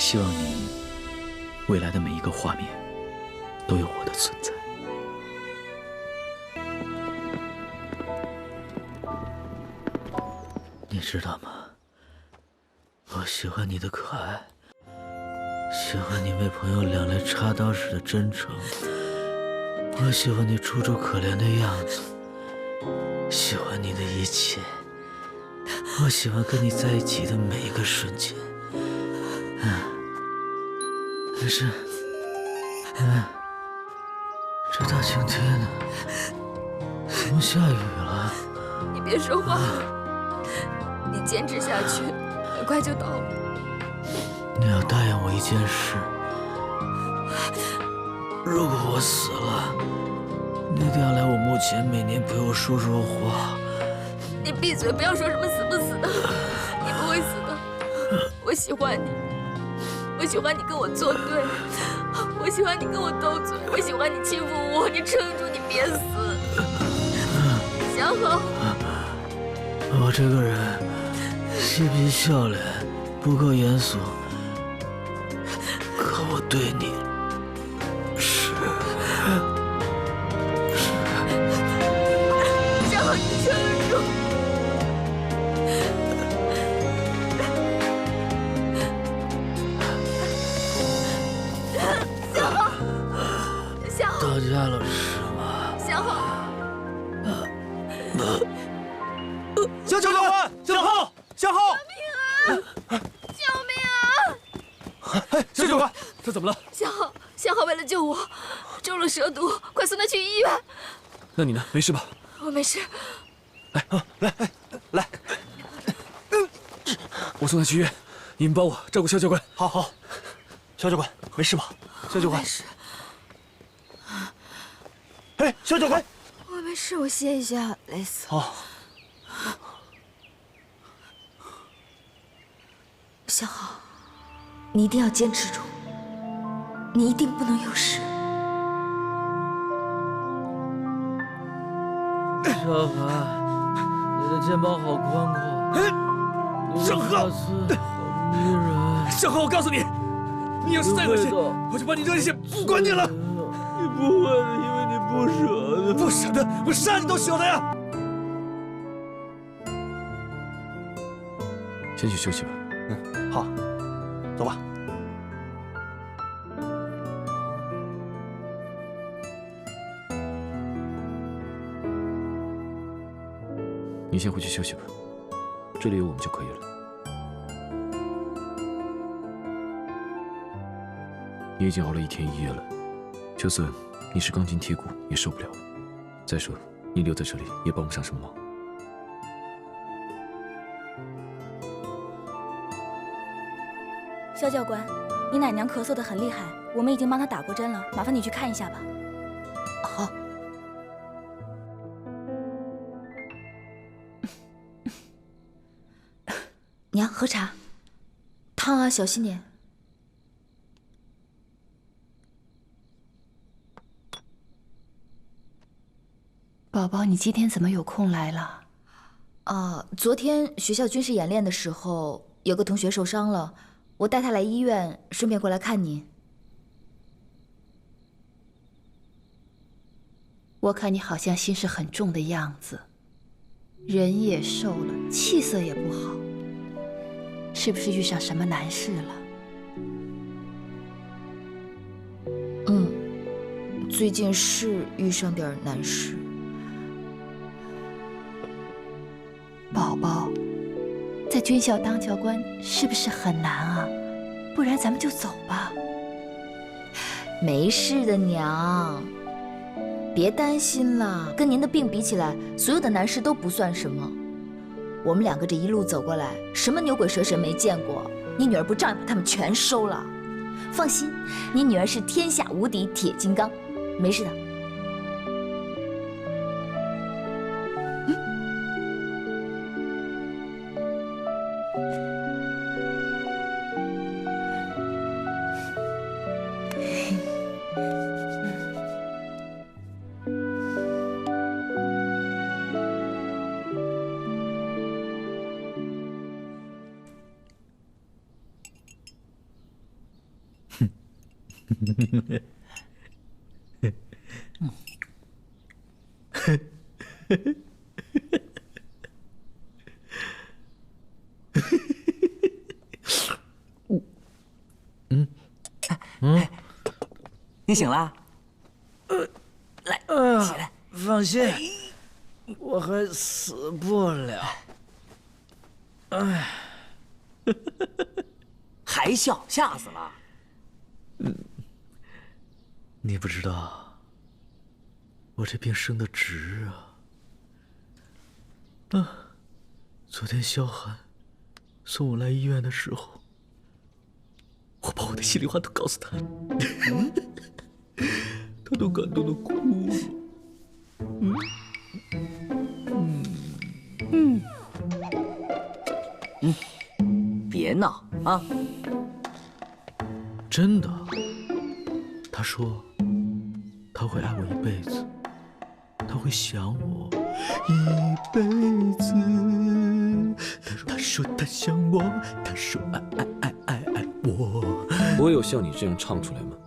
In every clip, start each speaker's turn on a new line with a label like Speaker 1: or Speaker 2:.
Speaker 1: 希望你未来的每一个画面都有我的存在。你知道吗？我喜欢你的可爱，喜欢你为朋友两肋插刀时的真诚，我喜欢你楚楚可怜的样子，喜欢你的一切，我喜欢跟你在一起的每一个瞬间。可是，这大晴天的，怎么下雨了？
Speaker 2: 你别说话了，你坚持下去，很快就到了。
Speaker 1: 你要答应我一件事，如果我死了，你一定要来我墓前，每年陪我说说话。
Speaker 2: 你闭嘴，不要说什么死不死的，你不会死的。我喜欢你，我喜欢你跟我作对，我喜欢你跟我斗嘴，我喜欢你欺负我，你撑住，你别死。想好。
Speaker 1: 我这个人嬉皮笑脸，不够严肃，可我对你是。
Speaker 2: 想好，你撑住。
Speaker 1: 到家了是吗？
Speaker 2: 想好。
Speaker 3: 小教官，向后，向后！
Speaker 2: 救命啊！
Speaker 3: 哎，小教官，这怎么了？
Speaker 2: 向浩为了救我，中了蛇毒，快送他去医院。
Speaker 3: 那你呢？没事吧？
Speaker 2: 我没事。
Speaker 3: 来，我送他去医院，你们帮我照顾肖教官。好，肖教官没事吧？肖教官
Speaker 2: 没事。
Speaker 3: 哎，肖教官，
Speaker 2: 我没事，我歇一下，累死了。
Speaker 3: 好。
Speaker 2: 向浩，你一定要坚持住，你一定不能有事。
Speaker 1: 小凡，你的肩膀好宽阔，你的发丝好迷人。
Speaker 3: 向浩，我告诉你，你要是再恶心，我就把你扔下去，不管你了。
Speaker 1: 你不会的，因为你不舍得。
Speaker 3: 不舍得，我杀你都舍得呀。先去休息吧。好，走吧。你先回去休息吧，这里有我们就可以了。你已经熬了1天1夜了，就算你是钢筋铁骨，也受不了了。再说，你留在这里也帮不上什么忙。
Speaker 4: 肖教官，你奶娘咳嗽得很厉害，我们已经帮她打过针了，麻烦你去看一下吧。
Speaker 2: 好。娘，喝茶，烫啊，小心点。
Speaker 5: 宝宝，你今天怎么有空来了？
Speaker 2: 昨天学校军事演练的时候，有个同学受伤了，我带他来医院，顺便过来看您。
Speaker 5: 我看你好像心事很重的样子，人也瘦了，气色也不好，是不是遇上什么难事了？
Speaker 2: 最近是遇上点难事。
Speaker 5: 宝宝，在军校当教官是不是很难啊？不然咱们就走吧。
Speaker 2: 没事的，娘，别担心了。跟您的病比起来，所有的难事都不算什么。我们两个这一路走过来，什么牛鬼蛇神没见过，你女儿不照样把他们全收了？放心，你女儿是天下无敌铁金刚，没事的。
Speaker 6: 你醒了？来，起来。
Speaker 1: 放心，我还死不了。哎，
Speaker 6: 还笑，吓死了。
Speaker 1: 你不知道，我这病生得值啊！昨天萧寒送我来医院的时候，我把我的心里话都告诉他，他都感动的哭了。
Speaker 6: 别闹啊！
Speaker 1: 真的，他说他会爱我一辈子，他会想我一辈子。他说他想我，他说爱我。
Speaker 3: 我有像你这样唱出来吗？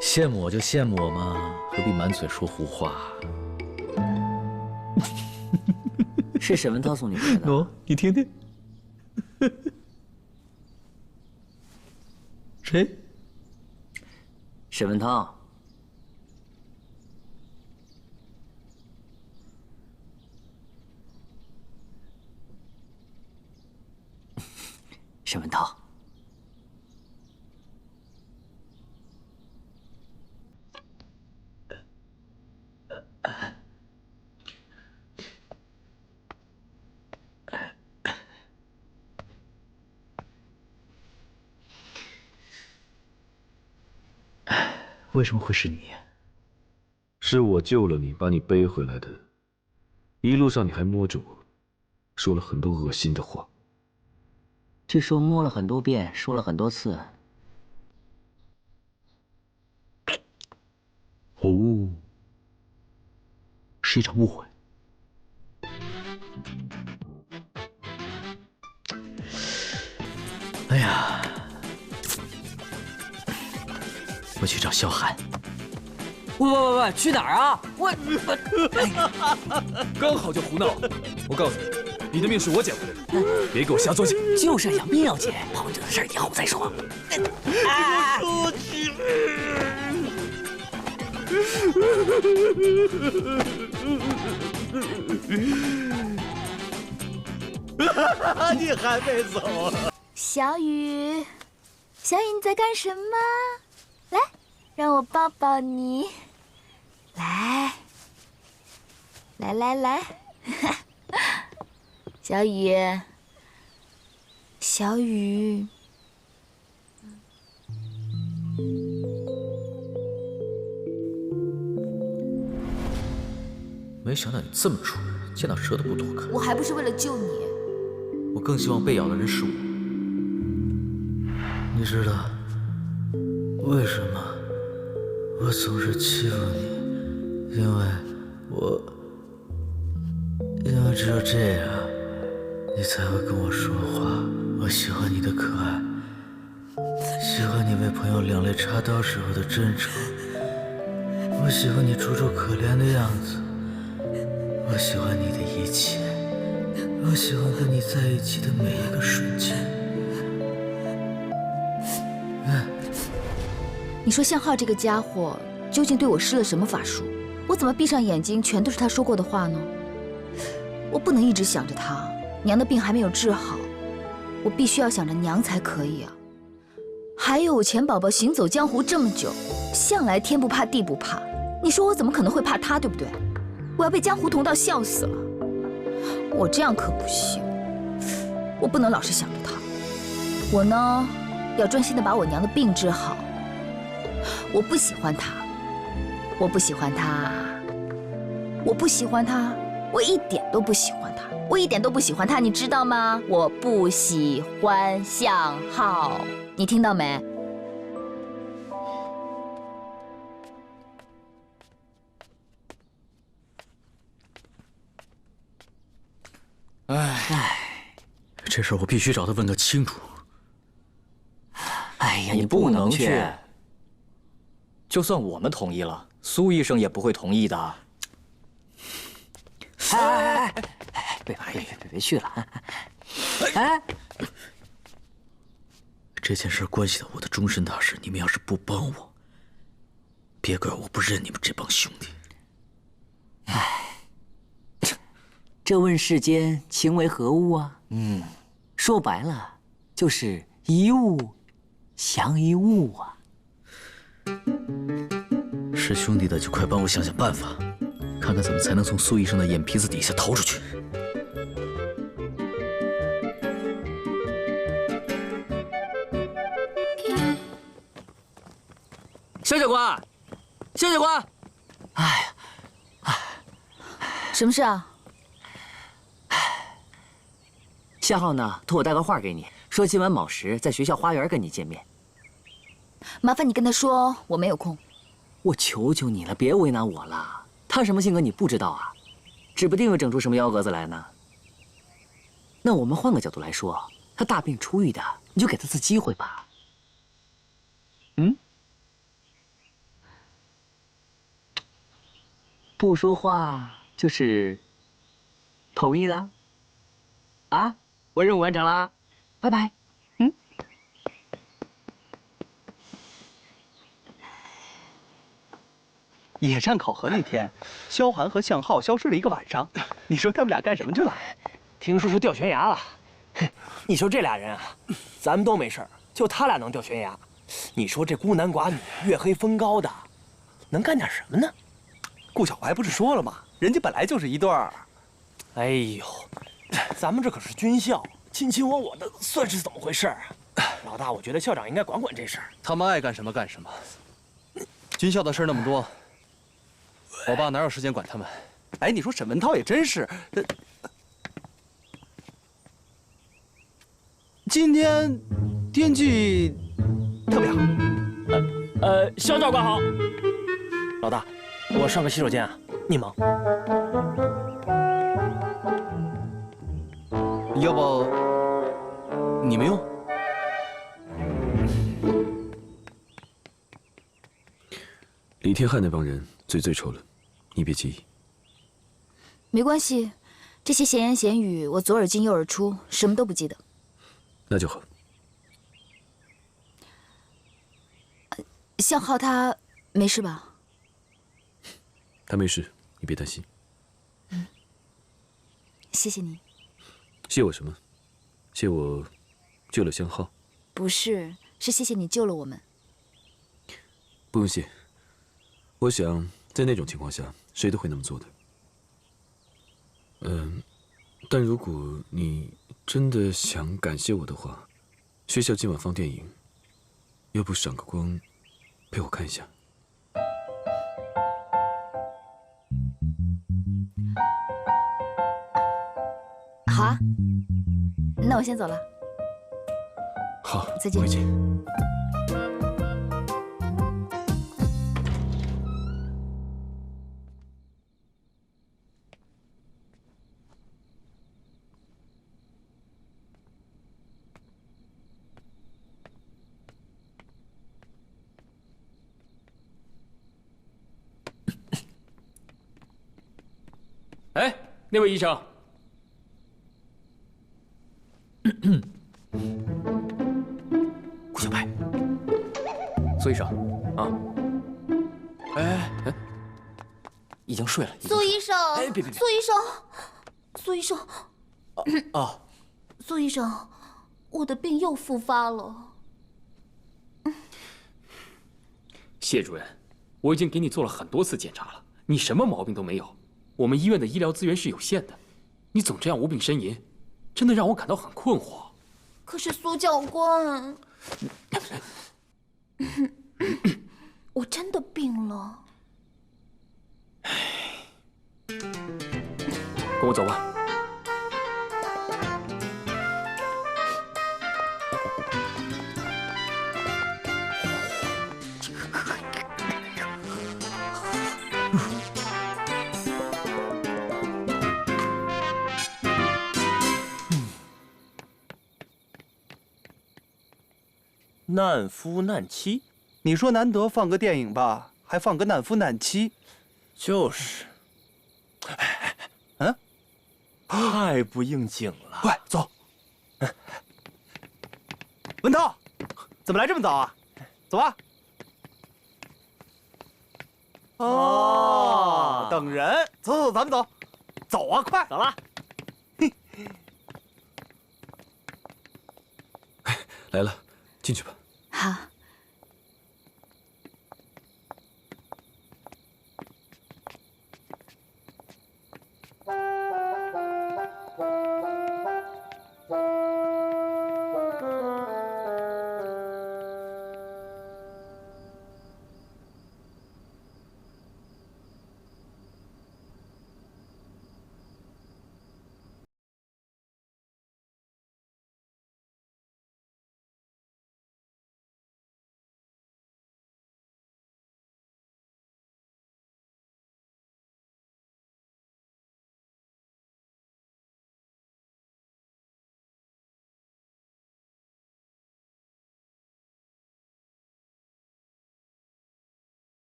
Speaker 1: 羡慕我就羡慕我嘛，何必满嘴说胡话？
Speaker 6: 是沈文涛送你回来的。
Speaker 1: 喏，你听听。谁？
Speaker 6: 沈文涛。沈文涛。
Speaker 1: 为什么会是你？
Speaker 3: 是我救了你，把你背回来的。一路上你还摸着我，说了很多恶心的话。
Speaker 6: 据说摸了很多遍，说了很多次。
Speaker 1: 哦，是一场误会。哎呀，我去找萧寒。
Speaker 6: 喂，去哪儿啊？
Speaker 3: 刚好就胡闹。我告诉你，你的命是我捡回来的，别给我瞎作戏。
Speaker 6: 就是想命要捡，旁者的事儿以后再说。
Speaker 1: 你还没走啊？
Speaker 2: 小雨，小雨你在干什么？来，让我抱抱你。来，小雨，小雨。
Speaker 1: 没想到你这么蠢，见到蛇都不躲开。
Speaker 2: 我还不是为了救你。
Speaker 1: 我更希望被咬的人是我。你知道为什么我总是欺负你？因为只有这样，你才会跟我说话。我喜欢你的可爱，喜欢你为朋友两肋插刀时候的真诚，我喜欢你楚楚可怜的样子，我喜欢你的一切，我喜欢跟你在一起的每一个瞬间。
Speaker 2: 你说向浩这个家伙究竟对我施了什么法术？我怎么闭上眼睛全都是他说过的话呢？我不能一直想着他，娘的病还没有治好，我必须要想着娘才可以啊。还有我钱宝宝行走江湖这么久，向来天不怕地不怕，你说我怎么可能会怕他，对不对？我要被江湖同道笑死了，我这样可不行，我不能老是想着他，我呢要专心的把我娘的病治好。我不喜欢他，我不喜欢他，我不喜欢他，我一点都不喜欢他，我一点都不喜欢他，你知道吗？我不喜欢向浩，你听到没？
Speaker 1: 这事儿我必须找他问个清楚。
Speaker 6: 哎呀，你不能去。
Speaker 7: 就算我们同意了，苏医生也不会同意的。
Speaker 6: 哎，别去了！哎，
Speaker 1: 这件事关系到我的终身大事，你们要是不帮我，别怪我不认你们这帮兄弟。
Speaker 6: 这问世间情为何物啊？说白了就是一物降一物啊。
Speaker 1: 是兄弟的就快帮我想想办法，看看怎么才能从苏医生的眼皮子底下逃出去。
Speaker 6: 肖教官，肖教官，
Speaker 2: 什么事啊？
Speaker 6: 夏浩呢，托我带个话给你，说今晚卯时在学校花园跟你见面。
Speaker 2: 麻烦你跟他说我没有空。
Speaker 6: 我求求你了，别为难我了。他什么性格你不知道啊，指不定会整出什么幺蛾子来呢。那我们换个角度来说，他大病初愈的，你就给他次机会吧。不说话就是同意了。啊，我任务完成了，拜拜。
Speaker 8: 野战考核那天，萧寒和向浩消失了1个晚上，你说他们俩干什么去了？
Speaker 9: 听说是掉悬崖了。你说这俩人啊，咱们都没事儿，就他俩能掉悬崖。你说这孤男寡女、月黑风高的，能干点什么呢？
Speaker 8: 顾小怀不是说了吗？人家本来就是一对儿。
Speaker 9: 哎呦，咱们这可是军校，卿卿我我的，算是怎么回事啊？老大，我觉得校长应该管管这事儿。
Speaker 8: 他们爱干什么干什么。军校的事儿那么多，我爸哪有时间管他们？哎，你说沈文涛也真是，今天天气特别好。
Speaker 9: 肖教官好。老大，我上个洗手间啊，你忙。
Speaker 8: 要不你们用？
Speaker 3: 李天汉那帮人嘴最臭了，你别介意。
Speaker 2: 没关系，这些闲言闲语我左耳进右耳出，什么都不记得。
Speaker 3: 那就好。
Speaker 2: 向浩他没事吧？
Speaker 3: 他没事，你别担心。
Speaker 2: 谢谢你。
Speaker 3: 谢我什么？谢我救了向浩？
Speaker 2: 不是，是谢谢你救了我们。
Speaker 3: 不用谢。我想在那种情况下，谁都会那么做的。但如果你真的想感谢我的话，学校今晚放电影，要不赏个光，陪我看一下？
Speaker 2: 好啊，那我先走了。
Speaker 3: 好，
Speaker 2: 再见。
Speaker 3: 回见。
Speaker 10: 哎，那位医生，
Speaker 9: 顾小白，苏医生啊，哎，已经睡了。
Speaker 11: 苏医生，
Speaker 9: 哎，别，
Speaker 11: 苏医生，苏医生，
Speaker 9: 啊，
Speaker 11: 苏医生，我的病又复发了。
Speaker 10: 谢主任，我已经给你做了很多次检查了，你什么毛病都没有。我们医院的医疗资源是有限的，你总这样无病呻吟，真的让我感到很困惑。
Speaker 11: 可是苏教官，我真的病了。
Speaker 10: 跟我走吧。
Speaker 9: 难夫难妻？
Speaker 8: 你说难得放个电影吧，还放个难夫难妻？
Speaker 9: 就是。
Speaker 8: 嗯，
Speaker 9: 太不应景了。
Speaker 8: 快走。文涛，怎么来这么早啊？走啊！哦，等人，走，咱们走，走啊，快，
Speaker 9: 走了。
Speaker 3: 来了，进去吧。
Speaker 2: 好。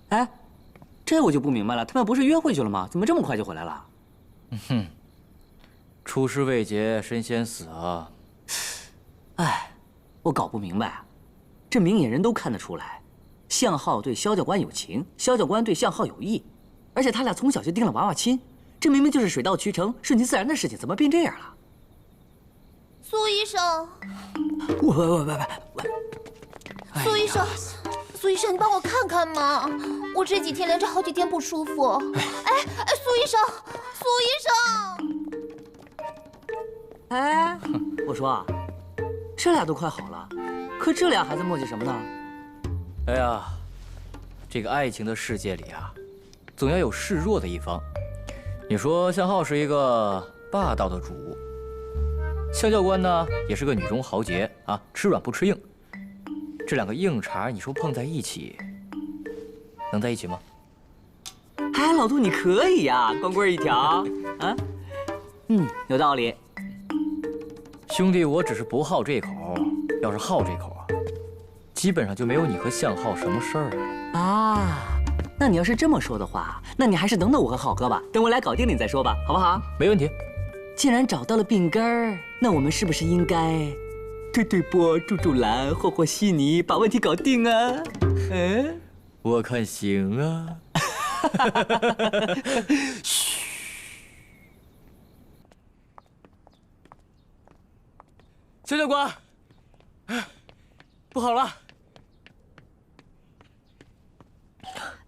Speaker 6: 哎，这我就不明白了，他们不是约会去了吗？怎么这么快就回来了？
Speaker 7: 哼，出师未捷身先死啊！
Speaker 6: 哎，我搞不明白啊，这明眼人都看得出来，向浩对萧教官有情，萧教官对向浩有意，而且他俩从小就定了娃娃亲，这明明就是水到渠成、顺其自然的事情，怎么变这样了？
Speaker 11: 苏医生，
Speaker 6: 喂，
Speaker 11: 苏医生。苏医生，你帮我看看嘛！我这几天连着好几天不舒服。苏医生，苏医
Speaker 6: 生！哎，我说啊，这俩都快好了，可这俩还在磨叽什么呢？
Speaker 7: 哎呀，这个爱情的世界里啊，总要有示弱的一方。你说向浩是一个霸道的主，向教官呢也是个女中豪杰啊，吃软不吃硬。这两个硬茬，你说碰在一起，能在一起吗？
Speaker 6: 哎，老杜你可以呀，光棍一条啊。有道理。
Speaker 7: 兄弟，我只是不好这口，要是好这口啊，基本上就没有你和向浩什么事儿了
Speaker 6: 啊。那你要是这么说的话，那你还是等等我和浩哥吧，等我来搞定你再说吧，好不好？
Speaker 7: 没问题。
Speaker 6: 既然找到了病根儿，那我们是不是应该推推波、助助澜、和和稀泥，把问题搞定啊？
Speaker 7: 我看行啊。
Speaker 9: 嘘。肖教官，不好了！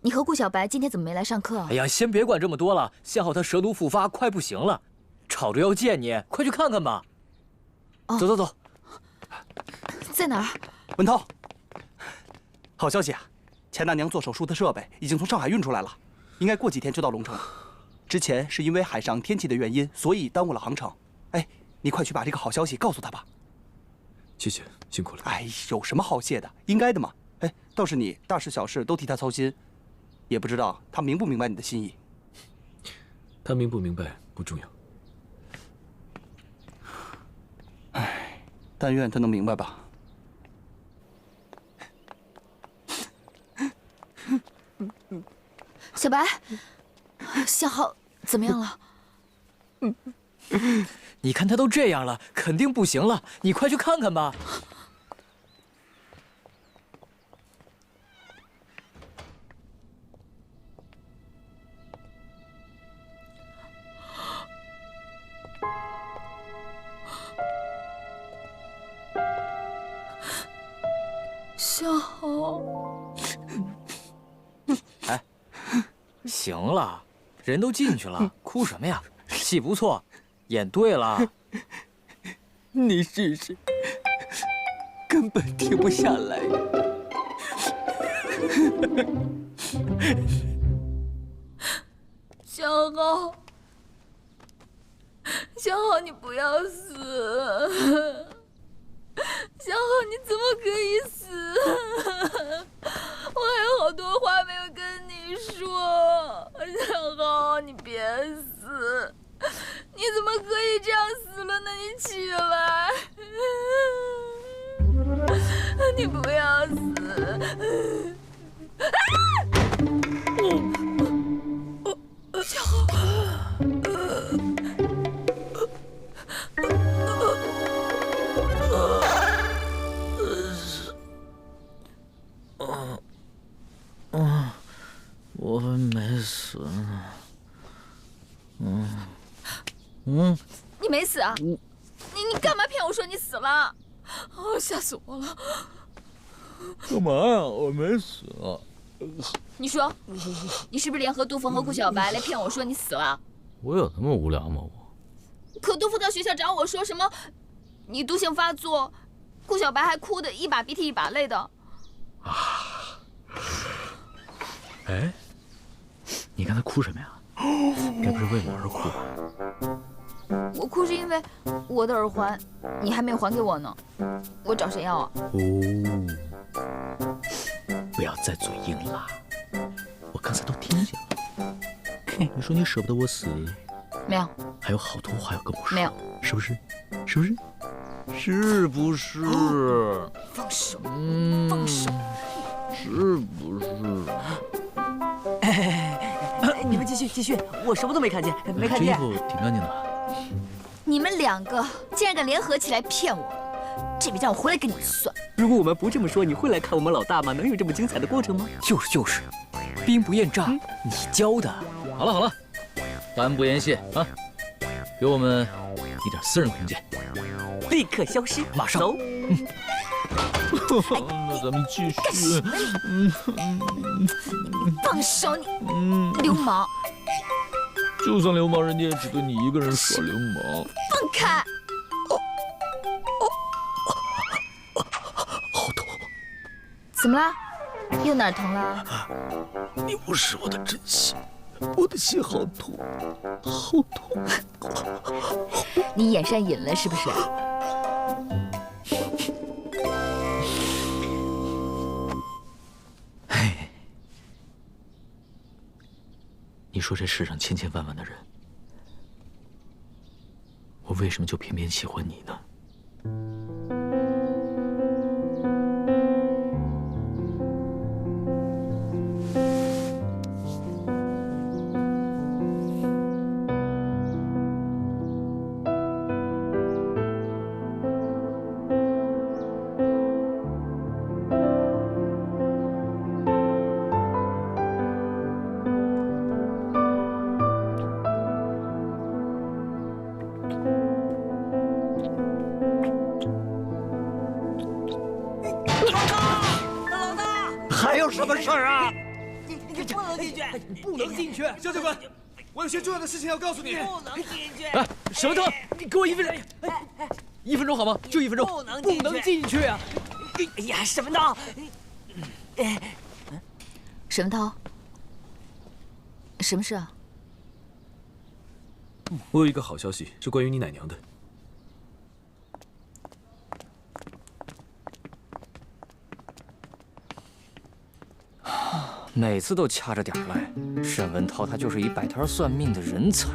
Speaker 2: 你和顾小白今天怎么没来上课啊？
Speaker 7: 哎呀，先别管这么多了，向浩他蛇毒复发，快不行了，吵着要见你，快去看看吧。走。
Speaker 2: 在哪儿？
Speaker 8: 文涛，好消息啊！钱大娘做手术的设备已经从上海运出来了，应该过几天就到龙城了。之前是因为海上天气的原因，所以耽误了航程。哎，你快去把这个好消息告诉他吧。
Speaker 3: 谢谢，辛苦了。
Speaker 8: 哎，有什么好谢的？应该的嘛。哎，倒是你大事小事都替他操心，也不知道他明不明白你的心意。
Speaker 3: 他明不明白不重要。
Speaker 8: 哎，但愿他能明白吧。
Speaker 2: 小白，向浩怎么样了？
Speaker 7: 你看他都这样了，肯定不行了，你快去看看吧。行了，人都进去了，哭什么呀？戏不错，演对了。
Speaker 6: 你试试，根本停不下来。
Speaker 2: 小浩，小浩，你不要死！小浩，你怎么可以死？我还有好多话没有跟你说。小浩，你别死！你怎么可以这样死了呢？你起来！你不要死！小浩，
Speaker 1: 我没死呢。
Speaker 2: 你没死啊？你干嘛骗我说你死了？哦，吓死我了！
Speaker 1: 干嘛呀？我没死啊。
Speaker 2: 你说，你是不是联合杜甫和顾小白来骗我说你死了？
Speaker 1: 我有那么无聊吗？
Speaker 2: 可杜甫到学校找我说什么，你毒性发作，顾小白还哭得一把鼻涕一把泪的。
Speaker 1: 哎，你刚才哭什么呀？该不是为我而哭吧？
Speaker 2: 我哭是因为我的耳环你还没有还给我呢，我找谁要啊？
Speaker 1: 不要再嘴硬了，我刚才都听见了。你说你舍不得我死，
Speaker 2: 没有，
Speaker 1: 还有好多话要跟我说，
Speaker 2: 没有，
Speaker 1: 是不是？是不是？是不是？
Speaker 2: 放手，放手！
Speaker 1: 是不是？
Speaker 6: 你们继续，我什么都没看见，没看见。
Speaker 1: 这衣服挺干净的吧？
Speaker 2: 你们两个竟然敢联合起来骗我，这笔账我回来跟你算。
Speaker 6: 如果我们不这么说，你会来看我们老大吗？能有这么精彩的过程吗？
Speaker 7: 就是，兵不厌诈，你教的。
Speaker 1: 好了，单不言谢啊，给我们一点私人空间。
Speaker 6: 立刻消失，
Speaker 7: 马上
Speaker 6: 走。
Speaker 1: 那咱们继续。
Speaker 2: 放手你，流氓！
Speaker 1: 就算流氓，人家也只对你一个人耍流氓。
Speaker 2: 放开！
Speaker 1: 好痛！
Speaker 2: 怎么了？又哪儿疼了？
Speaker 1: 你无视我的真心，我的心好痛，好痛！
Speaker 2: 你眼上瘾了是不是？
Speaker 1: 你说这世上千千万万的人，我为什么就偏偏喜欢你呢？
Speaker 9: 还有什么事儿啊？
Speaker 6: 你不能进去，
Speaker 9: 不能进去！
Speaker 8: 肖教官，我有些重要的事情要告诉你。
Speaker 6: 不能进去！
Speaker 1: 哎，沈文涛，你给我1分钟，1分钟好吗？就1分钟，
Speaker 6: 不能
Speaker 9: 进去啊！
Speaker 6: 哎呀，沈文涛，
Speaker 2: 沈文涛，什么事啊？
Speaker 3: 我有一个好消息，是关于你奶娘的。
Speaker 7: 每次都掐着点来。沈文涛他就是一摆摊算命的人才。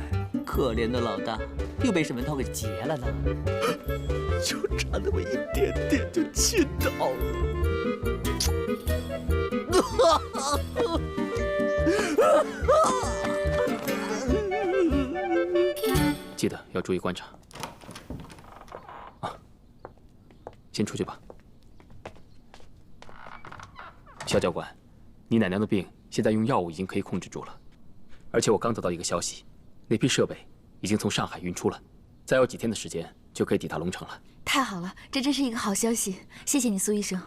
Speaker 6: 可怜的老大，又被沈文涛给劫了呢。
Speaker 1: 就差那么一点点就气到了。
Speaker 10: 记得要注意观察。啊，先出去吧。肖教官，你奶娘的病现在用药物已经可以控制住了，而且我刚得到一个消息，那批设备已经从上海运出了，再有几天的时间就可以抵达龙城了。
Speaker 2: 太好了，这真是一个好消息，谢谢你，苏医生。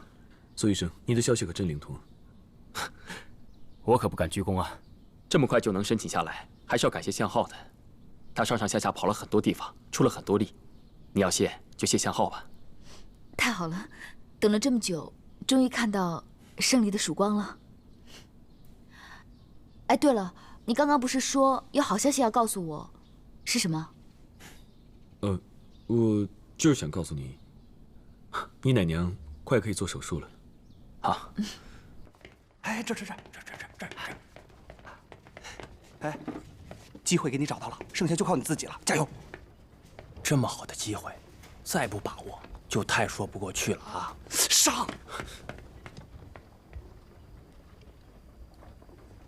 Speaker 3: 苏医生，你的消息可真灵通。
Speaker 7: 我可不敢鞠躬啊。
Speaker 10: 这么快就能申请下来，还是要感谢向浩的。他上上下下跑了很多地方，出了很多力。你要谢就谢向浩吧。
Speaker 2: 太好了，等了这么久，终于看到胜利的曙光了。哎，对了，你刚刚不是说有好消息要告诉我，是什么？
Speaker 3: 我就是想告诉你，你奶娘快可以做手术了。
Speaker 10: 好。
Speaker 8: 哎，这，哎，机会给你找到了，剩下就靠你自己了，加油！
Speaker 9: 这么好的机会，再不把握就太说不过去了啊！
Speaker 8: 上！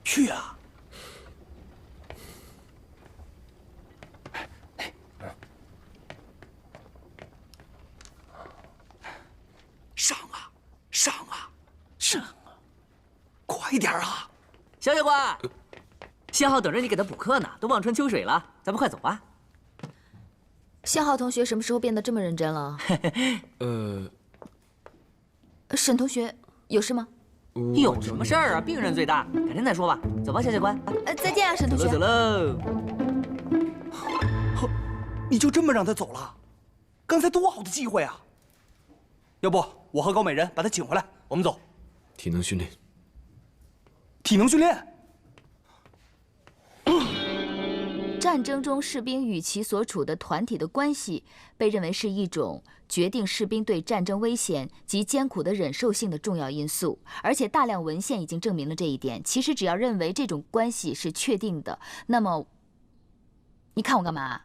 Speaker 9: 去啊！
Speaker 8: 上啊！上啊！上啊！快点啊！
Speaker 6: 小小官，向浩等着你给他补课呢，都望穿秋水了，咱们快走吧。
Speaker 2: 向浩同学什么时候变得这么认真了？沈同学有事吗？
Speaker 6: 有什么事儿啊？病人最大，改天再说吧。走吧，小小官。
Speaker 2: 再见啊，沈同学。
Speaker 6: 走喽。
Speaker 8: 你就这么让他走了？刚才多好的机会啊！要不我和高美人把他请回来，我们走。
Speaker 3: 体能训练。
Speaker 8: 体能训练。
Speaker 2: 战争中士兵与其所处的团体的关系，被认为是一种决定士兵对战争危险及艰苦的忍受性的重要因素，而且大量文献已经证明了这一点。其实只要认为这种关系是确定的，那么，你看我干嘛？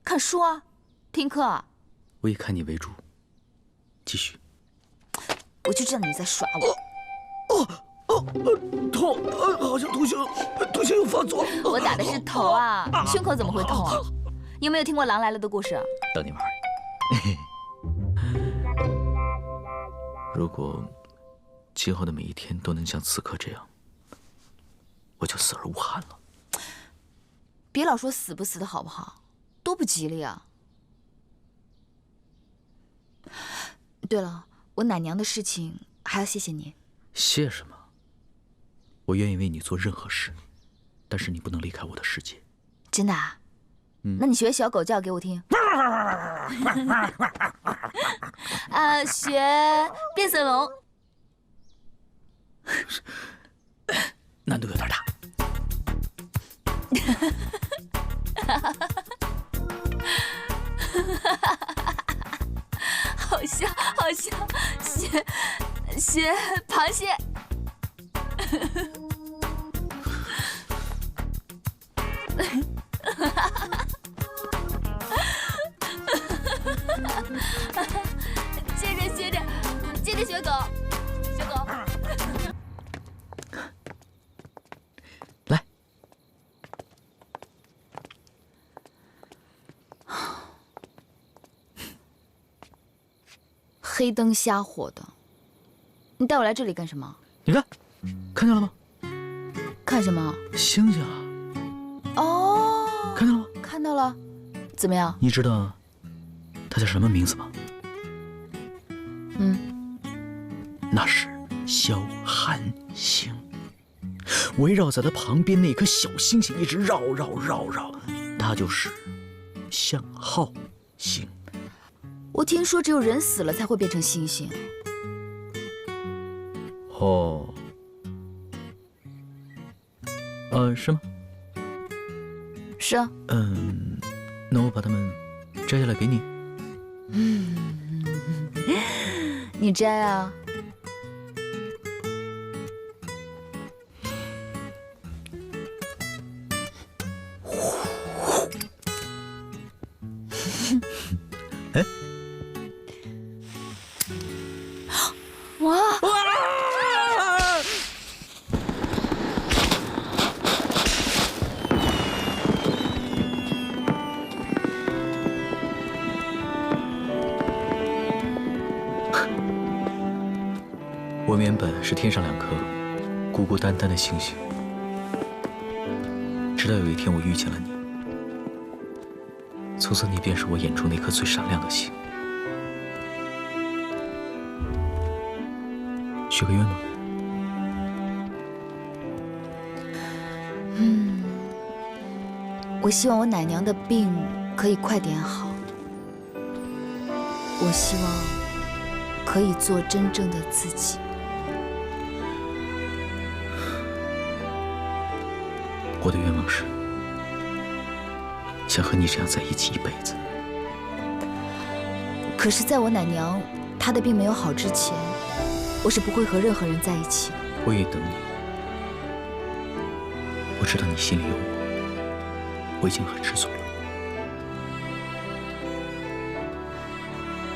Speaker 2: 看书啊，听课啊。
Speaker 1: 我以看你为主。继续。
Speaker 2: 我就知道你在耍我。
Speaker 1: 痛！好像痛醒又发作。
Speaker 2: 我打的是头啊，胸口怎么会痛啊？你有没有听过《狼来了》的故事？
Speaker 1: 逗你玩。如果今后的每一天都能像此刻这样，我就死而无憾了。
Speaker 2: 别老说死不死的好不好？多不吉利啊！对了，我奶娘的事情还要谢谢你。
Speaker 1: 谢什么？我愿意为你做任何事，但是你不能离开我的世界。
Speaker 2: 真的啊？那你学小狗叫给我听。学变色龙。
Speaker 1: 难度有点大。
Speaker 2: 好笑，好笑。学螃蟹。接着学狗，学狗。
Speaker 1: 来。
Speaker 2: 黑灯瞎火的，你带我来这里干什么？
Speaker 1: 你看，看见了吗？
Speaker 2: 看什么？
Speaker 1: 星星啊！
Speaker 2: 哦，
Speaker 1: 看到了吗？
Speaker 2: 看到了。怎么样？
Speaker 1: 你知道它叫什么名字吗？那是小寒星。围绕在它旁边那颗小星星一直绕，它就是向浩星。
Speaker 2: 我听说只有人死了才会变成星星。
Speaker 1: 哦，是吗？
Speaker 2: 是啊。
Speaker 1: 那我把它们摘下来给你。
Speaker 2: 你摘啊。
Speaker 1: 哎，
Speaker 2: 哇！
Speaker 1: 我们原本是天上两颗孤孤单单的星星，直到有一天我遇见了你，从此你便是我眼中那颗最闪亮的星。许个愿吧。
Speaker 2: 我希望我奶娘的病可以快点好。我希望可以做真正的自己。
Speaker 1: 我的愿望是想和你这样在一起一辈子。
Speaker 2: 可是，在我奶娘她的病没有好之前，我是不会和任何人在一起的。
Speaker 1: 我愿意等你。我知道你心里有我，我已经很知足了。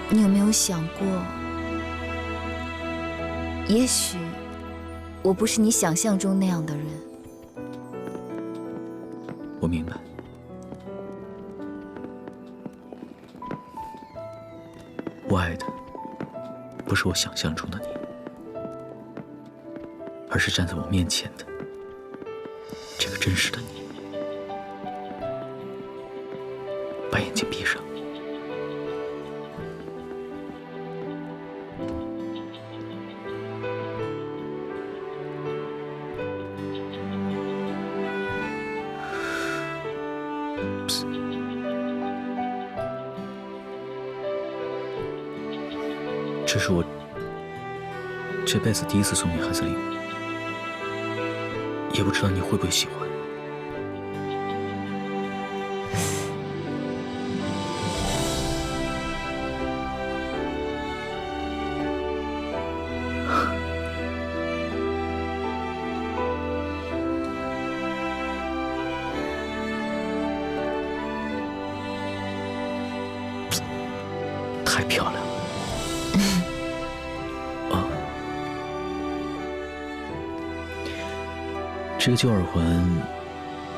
Speaker 2: 你有没有想过，也许我不是你想象中那样的人？
Speaker 1: 我明白。我爱的不是我想象中的你，而是站在我面前的这个真实的你。把眼睛闭上。这是我这辈子第一次送女孩子礼物，也不知道你会不会喜欢。太漂亮了。这个旧耳环，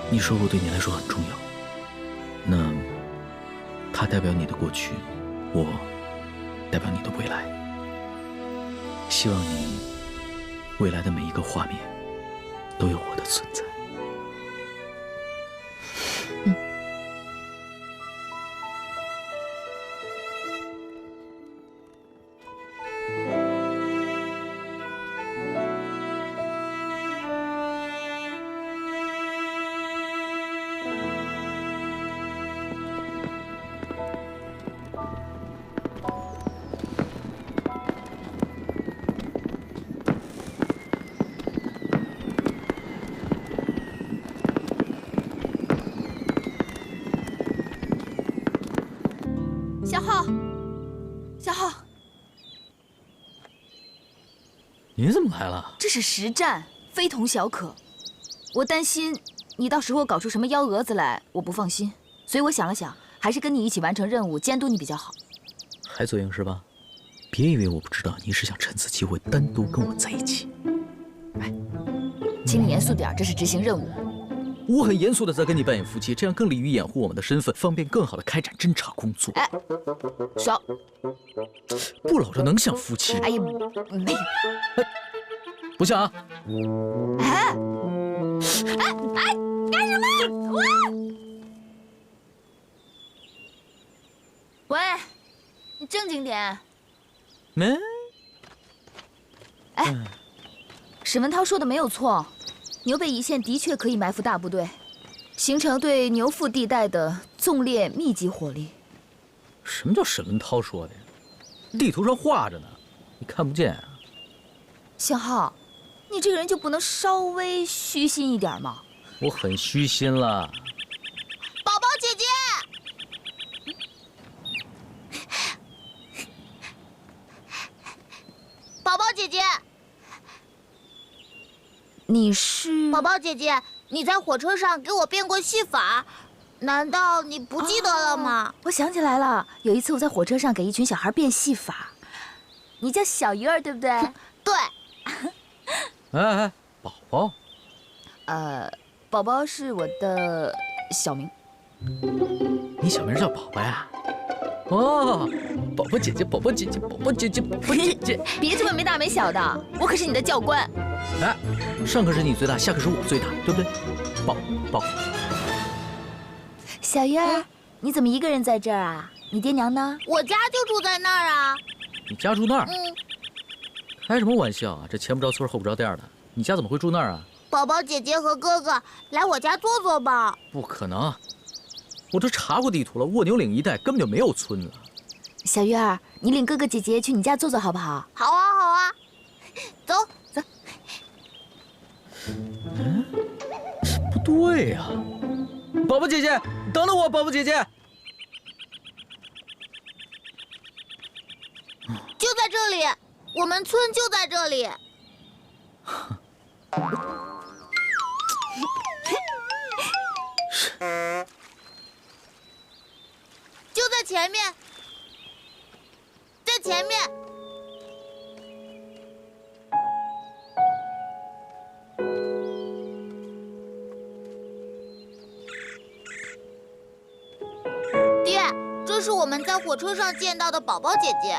Speaker 1: 你说过对你来说很重要。那它代表你的过去，我代表你的未来。希望你未来的每一个画面都有我的存在。
Speaker 2: 小浩，小浩，
Speaker 1: 你怎么来了？
Speaker 2: 这是实战，非同小可。我担心你到时候搞出什么幺蛾子来，我不放心。所以我想了想，还是跟你一起完成任务，监督你比较好。
Speaker 1: 还做硬是吧？别以为我不知道你是想趁此机会单独跟我在一起。
Speaker 2: 哎，请你严肃点，这是执行任务。
Speaker 1: 我很严肃的在跟你扮演夫妻，这样更利于掩护我们的身份，方便更好的开展侦查工作。
Speaker 2: 哎，少，
Speaker 1: 不搂着能像夫妻？
Speaker 2: 哎呀，没，
Speaker 1: 不像啊！
Speaker 2: 哎，哎，干什么？喂，你正经点。
Speaker 1: 没。
Speaker 2: 哎，沈文涛说的没有错。牛背一线的确可以埋伏大部队，形成对牛腹地带的纵列密集火力。
Speaker 1: 什么叫沈文涛说的呀？地图上画着呢，你看不见啊？
Speaker 2: 小浩，你这个人就不能稍微虚心一点吗？
Speaker 1: 我很虚心了。
Speaker 11: 宝宝姐姐，宝宝姐姐。
Speaker 2: 你是
Speaker 11: 宝宝姐姐，你在火车上给我变过戏法，难道你不记得了吗？
Speaker 2: 我想起来了，有一次我在火车上给一群小孩变戏法，你叫小鱼儿对不对？
Speaker 11: 对。
Speaker 1: 哎，宝宝。
Speaker 2: 宝宝是我的小名。
Speaker 1: 你小名叫宝宝呀？哦，宝宝姐姐，宝宝姐姐，宝宝姐姐，宝宝姐姐。
Speaker 2: 别这么没大没小的，我可是你的教官。
Speaker 1: 哎，上课是你最大，下课是我最大，对不对？宝。
Speaker 2: 小鱼儿，你怎么一个人在这儿啊？你爹娘呢？
Speaker 11: 我家就住在那儿啊。
Speaker 1: 你家住那儿？
Speaker 11: 嗯。
Speaker 1: 开什么玩笑啊！这前不着村后不着店的，你家怎么会住那儿啊？
Speaker 11: 宝宝姐姐和哥哥来我家坐坐吧。
Speaker 1: 不可能，我都查过地图了，蜗牛岭一带根本就没有村子。
Speaker 2: 小鱼儿，你领哥哥姐姐去你家坐坐好不好？
Speaker 11: 好啊，好啊，走走。
Speaker 1: 嗯，不对呀、宝宝姐姐，等等我，宝宝姐姐。
Speaker 11: 就在这里，我们村就在这里。就在前面，在前面。爹，这是我们在火车上见到的宝宝姐姐。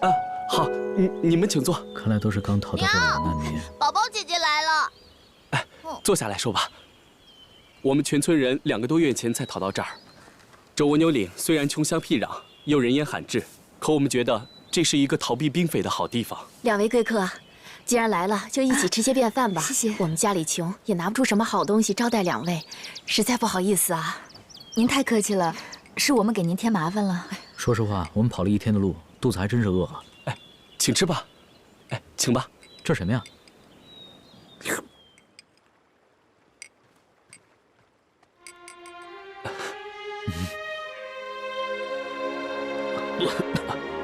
Speaker 8: 啊，好，你们请坐。
Speaker 1: 看来都是刚逃到这儿的难民。
Speaker 11: 宝宝姐姐来了。
Speaker 8: 哎，坐下来说吧。我们全村人2个多月前才逃到这儿。这蜗牛岭虽然穷乡僻壤，又人烟罕至，可我们觉得这是一个逃避兵匪的好地方。
Speaker 5: 2位贵客，既然来了，就一起吃些便饭吧。
Speaker 2: 谢谢。
Speaker 5: 我们家里穷，也拿不出什么好东西招待2位，实在不好意思啊。
Speaker 2: 您太客气了，是我们给您添麻烦了。
Speaker 1: 说实话，我们跑了1天的路，肚子还真是饿了。
Speaker 8: 哎，请吃吧。哎，请吧。
Speaker 1: 这是什么呀？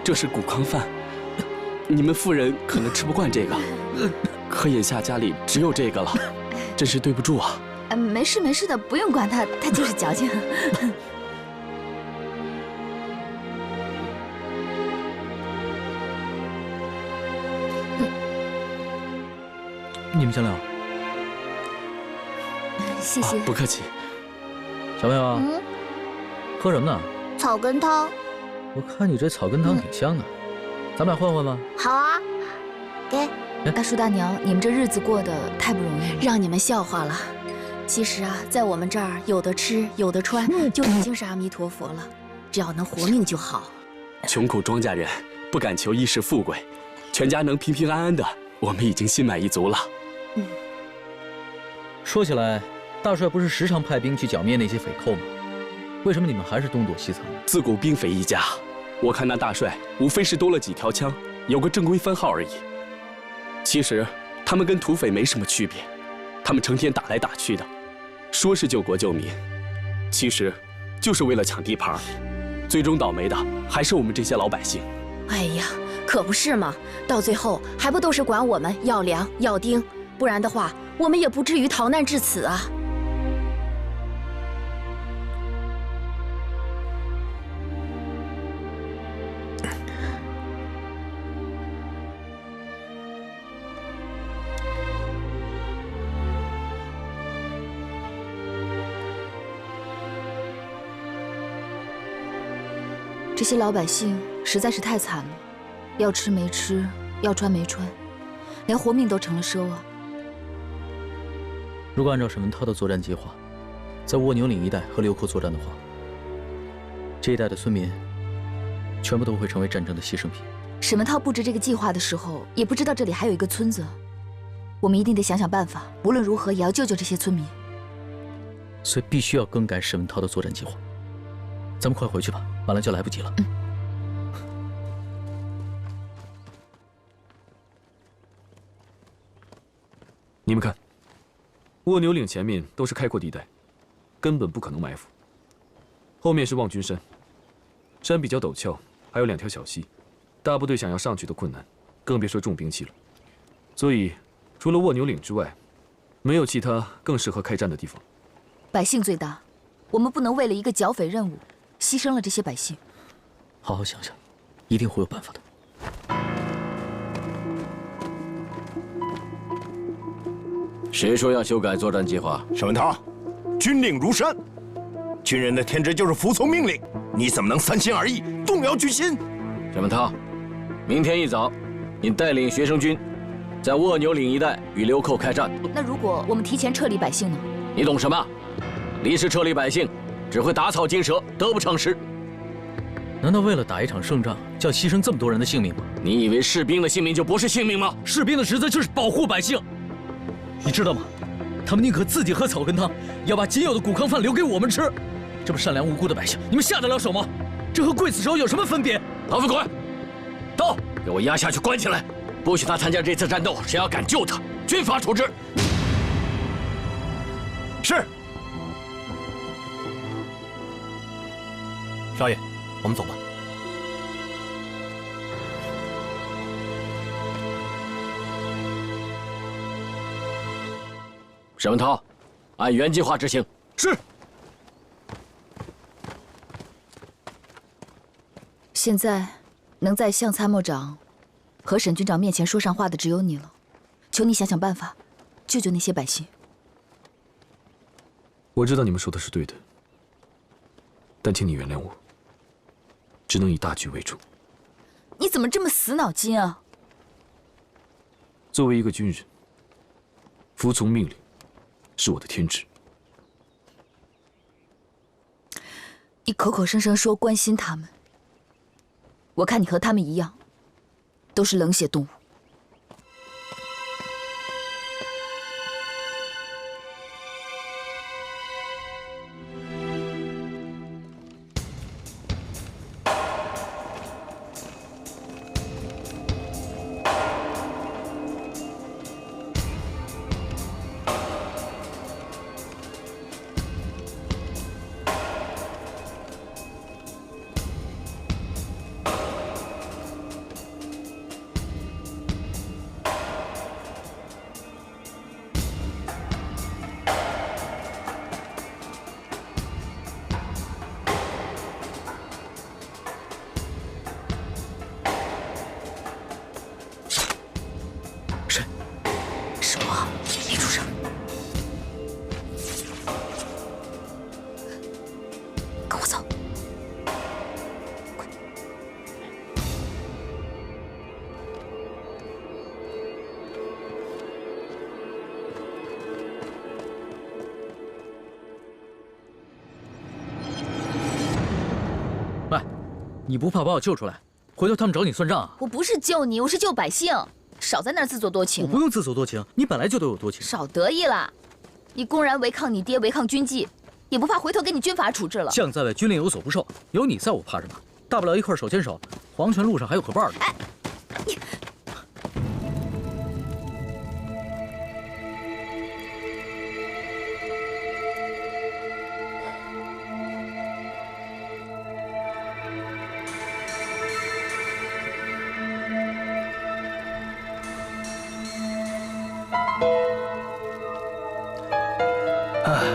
Speaker 8: 这是谷糠饭，你们富人可能吃不惯这个，可眼下家里只有这个了，真是对不住啊。
Speaker 2: 没事没事的，不用管他，他就是矫情。
Speaker 1: 你们先聊。
Speaker 2: 谢谢。
Speaker 8: 不客气。
Speaker 1: 小朋友，喝什么呢？
Speaker 11: 草根汤。
Speaker 1: 我看你这草根汤挺香的，咱们俩换换吧。
Speaker 11: 好啊，给。
Speaker 2: 大叔大娘，你们这日子过得太不容易了，
Speaker 5: 让你们笑话了。其实啊，在我们这儿有的吃有的穿，就已经是阿弥陀佛了。只要能活命就好。
Speaker 8: 穷苦庄稼人不敢求一时富贵，全家能平平安安的，我们已经心满意足了。
Speaker 1: 说起来，大帅不是时常派兵去剿灭那些匪寇吗？为什么你们还是东躲西藏？
Speaker 8: 自古兵匪一家，我看那大帅无非是多了几条枪，有个正规番号而已。其实他们跟土匪没什么区别，他们成天打来打去的，说是救国救民，其实就是为了抢地盘，最终倒霉的还是我们这些老百姓。
Speaker 5: 哎呀，可不是嘛，到最后还不都是管我们要粮要丁，不然的话我们也不至于逃难至此啊。
Speaker 2: 这些老百姓实在是太惨了，要吃没吃，要穿没穿，连活命都成了奢望。
Speaker 1: 如果按照沈文涛的作战计划，在蜗牛岭一带和流寇作战的话，这一带的村民全部都会成为战争的牺牲品。
Speaker 2: 沈文涛布置这个计划的时候，也不知道这里还有一个村子。我们一定得想想办法，无论如何也要救救这些村民。
Speaker 1: 所以必须要更改沈文涛的作战计划。咱们快回去吧，晚了就来不及了。
Speaker 3: 你们看，蜗牛岭前面都是开阔地带，根本不可能埋伏。后面是望君山，山比较陡峭，还有2条小溪，大部队想要上去都困难，更别说重兵器了。所以，除了蜗牛岭之外，没有其他更适合开战的地方。
Speaker 2: 百姓最大，我们不能为了一个剿匪任务，牺牲了这些百姓。
Speaker 1: 好好想想，一定会有办法的。
Speaker 12: 谁说要修改作战计划？
Speaker 13: 沈文涛，军令如山，军人的天职就是服从命令，你怎么能3心2意，动摇军心？
Speaker 12: 沈文涛，明天一早，你带领学生军，在蜗牛岭一带与流寇开战。
Speaker 2: 那如果我们提前撤离百姓呢？
Speaker 12: 你懂什么？临时撤离百姓，只会打草惊蛇，得不偿失。
Speaker 1: 难道为了打一场胜仗，就要牺牲这么多人的性命吗？
Speaker 12: 你以为士兵的性命就不是性命吗？
Speaker 1: 士兵的职责就是保护百姓，你知道吗？他们宁可自己喝草根汤，也要把仅有的谷糠饭留给我们吃。这么善良无辜的百姓，你们下得了手吗？这和刽子手有什么分别？
Speaker 12: 老副官，到，给我押下去关起来，不许他参加这次战斗。谁要敢救他，军法处置。
Speaker 9: 是。少爷，我们走吧。
Speaker 12: 沈文涛，按原计划执行。
Speaker 9: 是。
Speaker 2: 现在能在向参谋长和沈军长面前说上话的只有你了，求你想想办法，救救那些百姓。
Speaker 3: 我知道你们说的是对的，但请你原谅我，只能以大局为重。
Speaker 2: 你怎么这么死脑筋啊？
Speaker 3: 作为一个军人，服从命令是我的天职。
Speaker 2: 你口口声声说关心他们，我看你和他们一样，都是冷血动物。
Speaker 1: 你不怕把我救出来，回头他们找你算账啊？
Speaker 2: 我不是救你，我是救百姓。少在那儿自作多情。
Speaker 1: 我不用自作多情，你本来就对我多情。
Speaker 2: 少得意了，你公然违抗你爹，违抗军纪，也不怕回头给你军法处置了？
Speaker 1: 将在外，军令有所不受。有你在，我怕什么？大不了一块手牵手，黄泉路上还有个伴儿呢。
Speaker 2: 哎，你。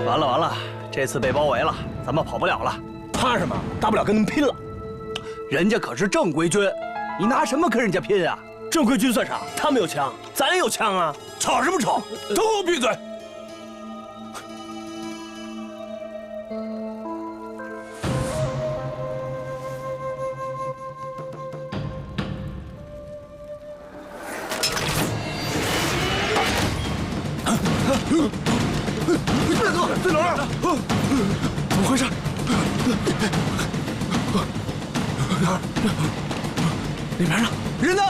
Speaker 8: 完了完了，这次被包围了，咱们跑不了了。
Speaker 9: 怕什么？大不了跟他们拼了。
Speaker 8: 人家可是正规军，你拿什么跟人家拼啊？
Speaker 9: 正规军算啥？他们有枪，咱也有枪啊！吵什么吵？都给我闭嘴！
Speaker 13: 大哥，在哪儿？
Speaker 9: 怎么回事？
Speaker 8: 那边呢？人呢？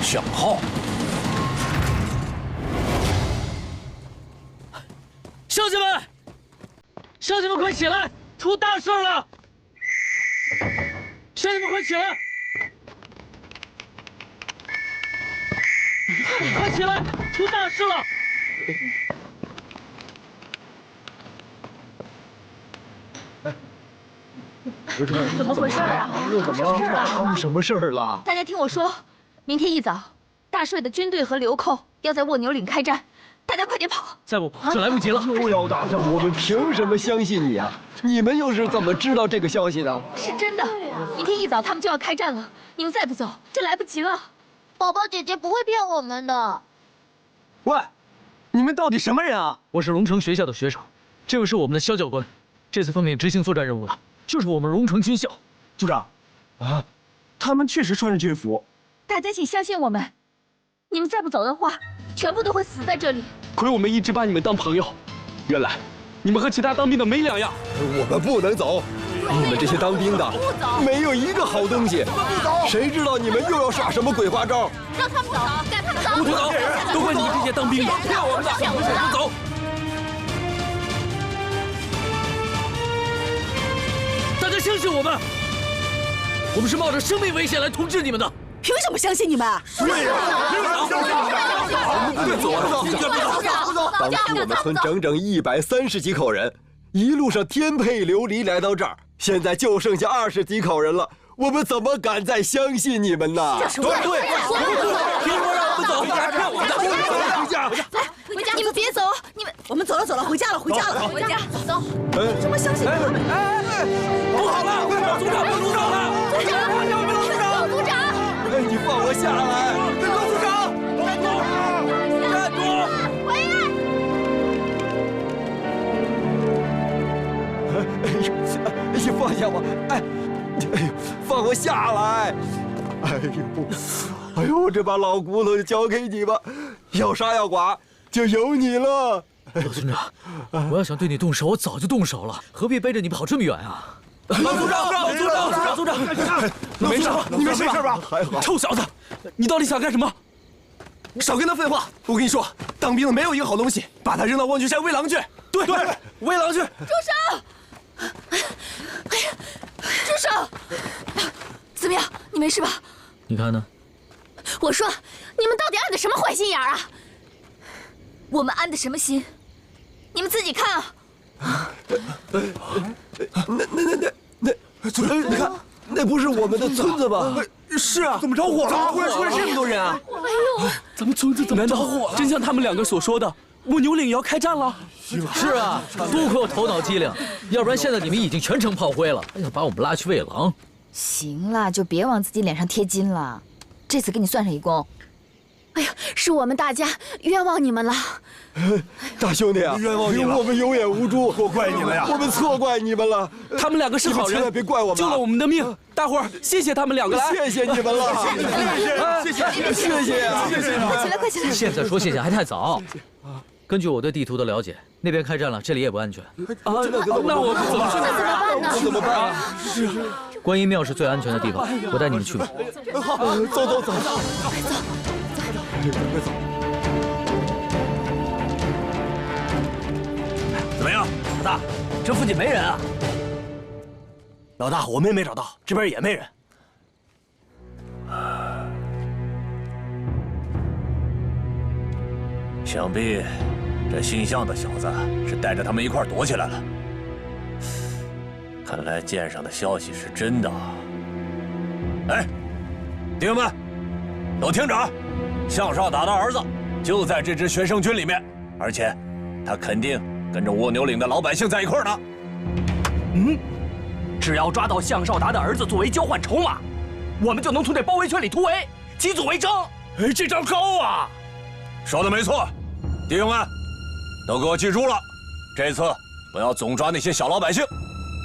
Speaker 9: 小号。
Speaker 1: 乡亲们，乡亲们快起来！出大事了！乡亲们快起来！快起来！出大事了！
Speaker 11: 怎么回事啊？
Speaker 13: 又怎么了？发生什么事儿了？
Speaker 11: 大家听我说，明天一早，大帅的军队和流寇要在卧牛岭开战，大家快点跑！
Speaker 1: 再不跑就来不及了。
Speaker 13: 又要打仗，我们凭什么相信你啊？你们又是怎么知道这个消息的？
Speaker 11: 是真的，明天一早他们就要开战了，你们再不走，就来不及了。宝宝姐姐不会骗我们的。
Speaker 9: 喂，你们到底什么人啊？
Speaker 1: 我是龙城学校的学生，这位是我们的肖教官，这次奉命执行作战任务的就是我们龙城军校。
Speaker 9: 组长，啊，他们确实穿着军服。
Speaker 11: 大家请相信我们，你们再不走的话，全部都会死在这里。
Speaker 9: 亏我们一直把你们当朋友，原来你们和其他当兵的没两样。
Speaker 13: 我们不能走，
Speaker 14: 你们这些当兵的，没有一个好东西。谁知道你们又要耍什么鬼花招？
Speaker 11: 让他们走，赶他们走！
Speaker 10: 不准走！都怪你们这些当兵的，骗我们的！不走！
Speaker 1: 大家相信我们，我们是冒着生命危险来统治你们的。
Speaker 15: 凭什么相信你们？
Speaker 14: 对呀，凭什么相信你们？我们不走！当初我们村整整130几口人，一路上颠沛流离来到这儿，现在就剩下20几口人了。我们怎么敢再相信你们呢？
Speaker 15: 对，
Speaker 14: 凭什么让我们走？你还骗我们的！回家！
Speaker 15: 回家！你们别走，我们走了，回家了，回家。走！凭什么相信他们？
Speaker 10: 不好了，组长被掳走了！
Speaker 11: 组长！
Speaker 14: 你放我下来！
Speaker 10: 组长，站住！
Speaker 11: 回
Speaker 14: 来！哎呦，放下我！哎呦，放我下来！哎呦，这把老骨头就交给你吧，要杀要剐就由你了。
Speaker 1: 老村长，我要想对你动手，我早就动手了，何必背着你跑这么远啊？
Speaker 10: 老组长，没事吧？你没事吧？
Speaker 14: 还好。
Speaker 10: 臭小子，你到底想干什么？
Speaker 9: 少跟他废话！我跟你说，当兵的没有一个好东西，把他扔到望军山喂狼去。对，喂狼去。
Speaker 15: 住手！哎呀，住手！怎么样？你没事吧？
Speaker 1: 你看呢？
Speaker 11: 我说，你们到底安的什么坏心眼啊？
Speaker 2: 我们安的什么心？你们自己看啊！
Speaker 14: 你看，那不是我们的村子吧？
Speaker 9: 是啊，
Speaker 14: 怎么着火了？
Speaker 9: 怎么忽然出来这么多人啊？
Speaker 11: 哎呦，
Speaker 10: 咱们村子怎么着火了？真像他们2个所说的，蜗牛岭也要开战了？
Speaker 1: 是啊，多亏我头脑机灵，要不然现在你们已经全城炮灰了，要把我们拉去喂狼。
Speaker 2: 行了，就别往自己脸上贴金了，这次给你算上一功。
Speaker 11: 哎呀，是我们大家冤枉你们了。
Speaker 14: 大兄弟啊，
Speaker 9: 冤枉你了，
Speaker 14: 我们有眼无珠，
Speaker 9: 错怪你们呀，
Speaker 14: 我们错怪你们了。
Speaker 10: 他们2个是好人，
Speaker 14: 千万别怪我们，
Speaker 10: 救了我们的命。大伙儿，谢谢他们2个，
Speaker 14: 谢谢你们了，谢谢啊！
Speaker 2: 快起来！
Speaker 1: 现在说谢谢还太早。根据我对地图的了解，那边开战了，这里也不安全。
Speaker 10: 那我们怎么去哪儿啊？
Speaker 14: 我怎么办啊？
Speaker 10: 是啊，
Speaker 1: 观音庙是最安全的地方，我带你们去吧。
Speaker 14: 好，走，快走。
Speaker 9: 怎么样，老大？这附近没人啊？老大，我们也没找到，这边也没人。
Speaker 13: 想必这姓向的小子是带着他们一块躲起来了。看来舰上的消息是真的。哎，弟兄们，都听着，向少达的儿子就在这支学生军里面，而且他肯定跟着蜗牛岭的老百姓在一块呢。
Speaker 9: 只要抓到向少达的儿子作为交换筹码，我们就能从这包围圈里突围，起组围征。
Speaker 13: 哎，这招高啊！说的没错，弟兄们，都给我记住了，这次不要总抓那些小老百姓，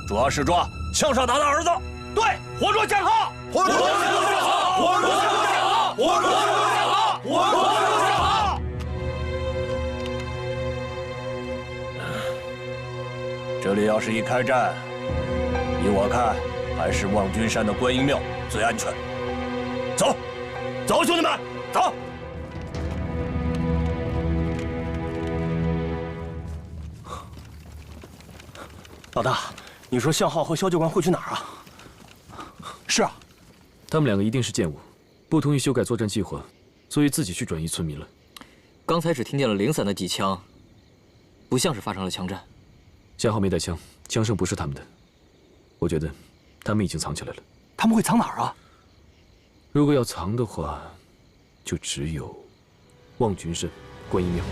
Speaker 13: 主要是抓向少达的儿子。对，活捉向浩，活捉向浩，活捉向浩，活捉向浩，活捉向浩。这里要是一开战，依我看，还是望军山的观音庙最安全。走，走，兄弟们，走。
Speaker 9: 老大，你说向浩和萧教官会去哪儿啊？
Speaker 8: 是啊，
Speaker 3: 他们2个一定是奸误，不同意修改作战计划，所以自己去转移村民了。
Speaker 7: 刚才只听见了零散的几枪，不像是发生了枪战。
Speaker 3: 向浩没带枪，枪声不是他们的。我觉得他们已经藏起来了。
Speaker 8: 他们会藏哪儿啊？
Speaker 3: 如果要藏的话，就只有望军山观音庙。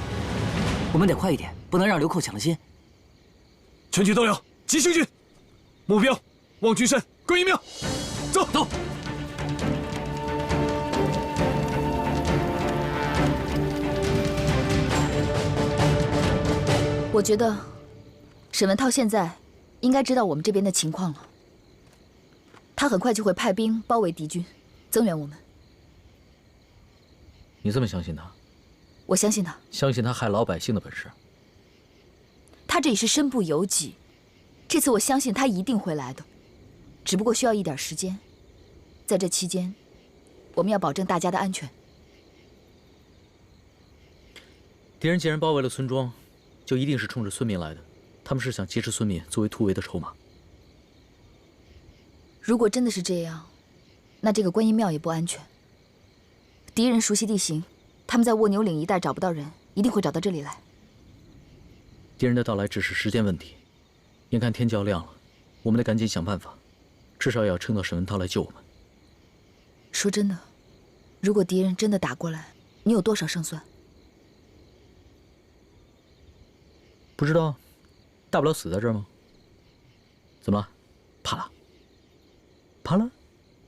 Speaker 6: 我们得快一点，不能让流寇抢了先。
Speaker 3: 全体都有急行军，目标望军山观音庙。走。
Speaker 2: 我觉得沈文涛现在应该知道我们这边的情况了，他很快就会派兵包围敌军，增援我们。
Speaker 1: 你这么相信他？
Speaker 2: 我相信他，
Speaker 1: 相信他害老百姓的本事。
Speaker 2: 他这也是身不由己，这次我相信他一定会来的。只不过需要一点时间。在这期间，我们要保证大家的安全。
Speaker 16: 敌人既然包围了村庄，就一定是冲着村民来的。他们是想劫持村民作为突围的筹码。
Speaker 2: 如果真的是这样，那这个观音庙也不安全。敌人熟悉地形，他们在蜗牛岭一带找不到人，一定会找到这里来。
Speaker 16: 敌人的到来只是时间问题。眼看天就要亮了，我们得赶紧想办法，至少也要撑到沈文涛来救我们。
Speaker 2: 说真的，如果敌人真的打过来，你有多少胜算？
Speaker 16: 不知道，大不了死在这儿吗？怎么了？怕了？怕了？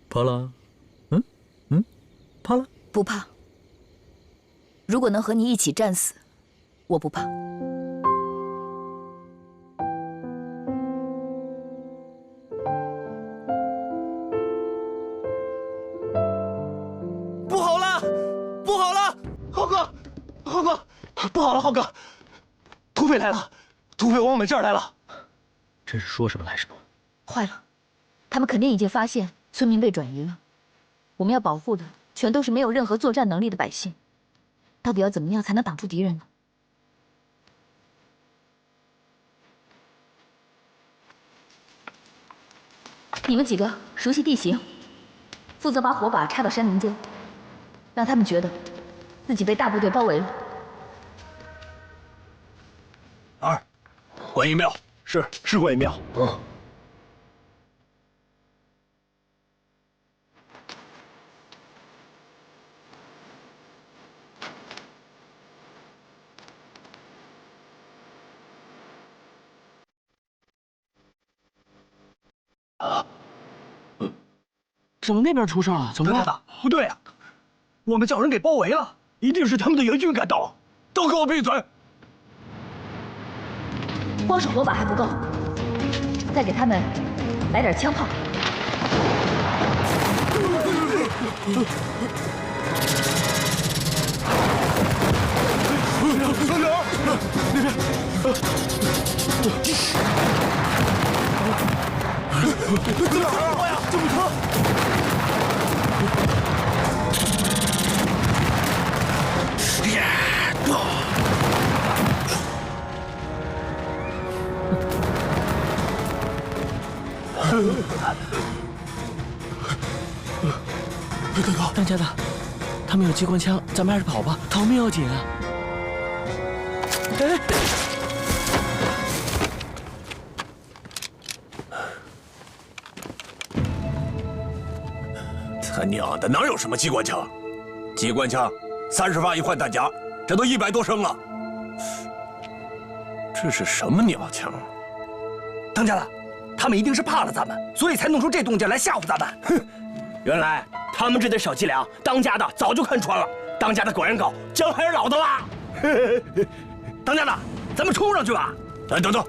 Speaker 16: 怕了？怕了？
Speaker 2: 不怕。如果能和你一起战死，我不怕。
Speaker 9: 不好了，不好了，浩哥，浩哥，不好了，浩哥，土匪来了，土匪往我们这儿来了。
Speaker 16: 真是说什么来什么。
Speaker 2: 坏了，他们肯定已经发现村民被转移了。我们要保护的全都是没有任何作战能力的百姓。到底要怎么样才能挡住敌人呢？你们几个熟悉地形，负责把火把插到山林间，让他们觉得自己被大部队包围了。
Speaker 13: 二，观音庙
Speaker 9: 是观音庙。怎么那边出事了？怎么了？不对啊，我们叫人给包围了，一定是他们的援军赶到。都给我闭嘴！
Speaker 2: 光是火把还不够，再给他们来点枪炮。
Speaker 9: 三点那边，在哪儿啊？救护车！大哥，
Speaker 6: 当家的，他们有机关枪，咱们还是跑吧，逃命要紧啊！哎，
Speaker 13: 他娘的，哪有什么机关枪？机关枪30发一换弹夹，这都100多升了。这是什么鸟枪？
Speaker 9: 当家的，他们一定是怕了咱们，所以才弄出这动静来吓唬咱们。哼，原来他们这点小伎俩，当家的早就看穿了。当家的果然高，姜还是老的辣。当家的，咱们冲上去吧！
Speaker 13: 哎，等等，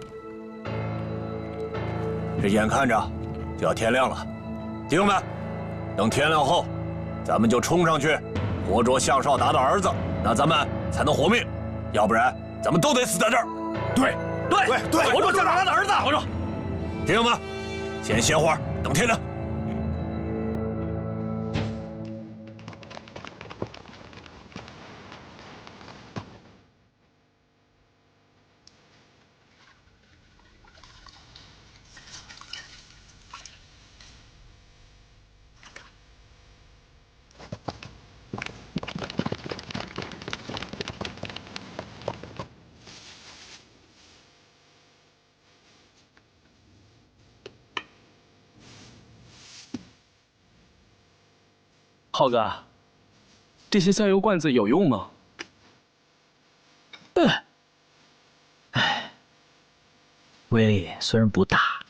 Speaker 13: 这眼看着就要天亮了，弟兄们，等天亮后，咱们就冲上去，活捉项少达的儿子，那咱们才能活命，要不然咱们都得死在这儿。
Speaker 9: 对，活捉项少达的儿子，活捉！
Speaker 13: 弟兄们，先歇会儿，等天亮。
Speaker 9: 浩哥，这些酱油罐子有用吗？
Speaker 16: 威力虽然不大，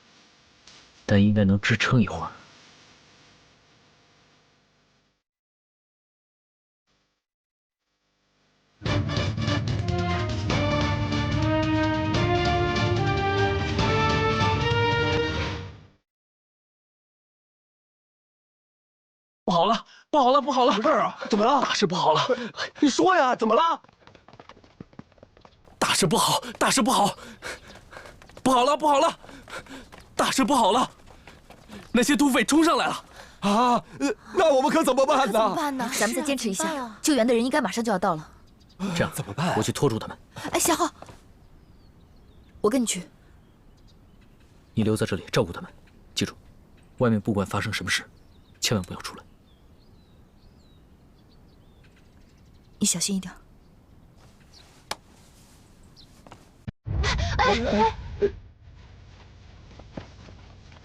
Speaker 16: 但应该能支撑一会儿。
Speaker 9: 不好了，不好了，不好了！什么事啊？怎么了？大事不好了！你说呀，怎么了？大事不好，大事不好！不好了，不好了！大事不好了！
Speaker 3: 那些土匪冲上来了！
Speaker 14: 啊，那我们可怎么办呢？
Speaker 11: 怎么办呢？
Speaker 2: 咱们再坚持一下，救援的人应该马上就要到了。
Speaker 16: 这样怎么办？我去拖住他们。
Speaker 2: 哎，小浩，我跟你去。
Speaker 16: 你留在这里照顾他们，记住，外面不管发生什么事，千万不要出来。
Speaker 2: 你小心一点。
Speaker 16: 趴下，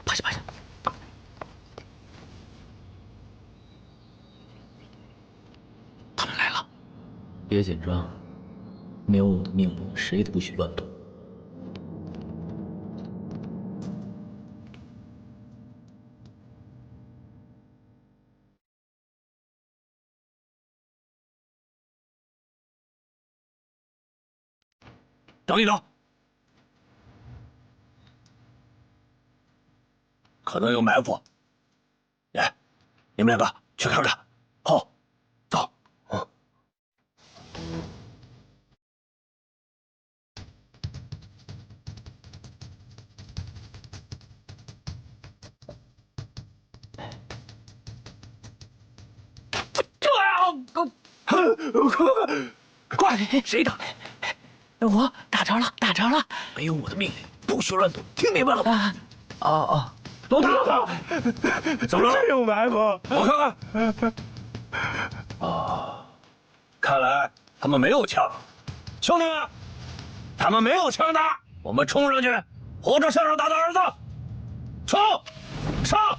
Speaker 16: 趴下。他们来了。别紧张，没有我的命令，谁都不许乱动。
Speaker 9: 等一等，可能有埋伏。哎，你们两个去看看。好，走。
Speaker 12: 快！谁打？我打着了，打着了！没有我的命令，不许乱动，听明白了吗？
Speaker 9: 都打他！怎么了？
Speaker 14: 真有埋伏！
Speaker 9: 我看看。看来他们没有枪。兄弟们，他们没有枪打，我们冲上去，活捉向少达的儿子！冲！上！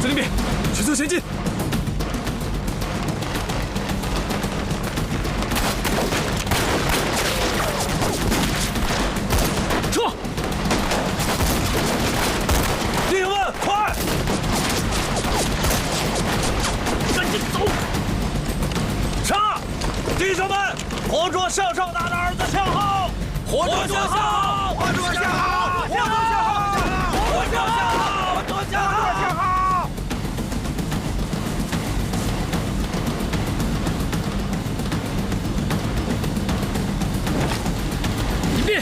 Speaker 3: 司令兵，迅速前进！撤！弟兄们，快！赶紧走！上！弟兄们，活捉向少达的儿子向浩！活捉向浩！活捉向浩！活捉向浩！活捉向浩！活捉向浩！迎宾！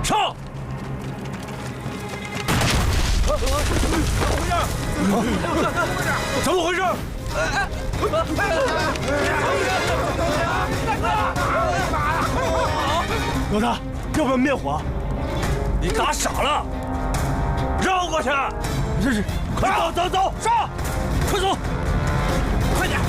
Speaker 3: 上！怎么回事？
Speaker 14: 老大，要不要灭火？
Speaker 9: 你打傻了！绕过去！
Speaker 14: 是，
Speaker 9: 快走，上！快走！快点！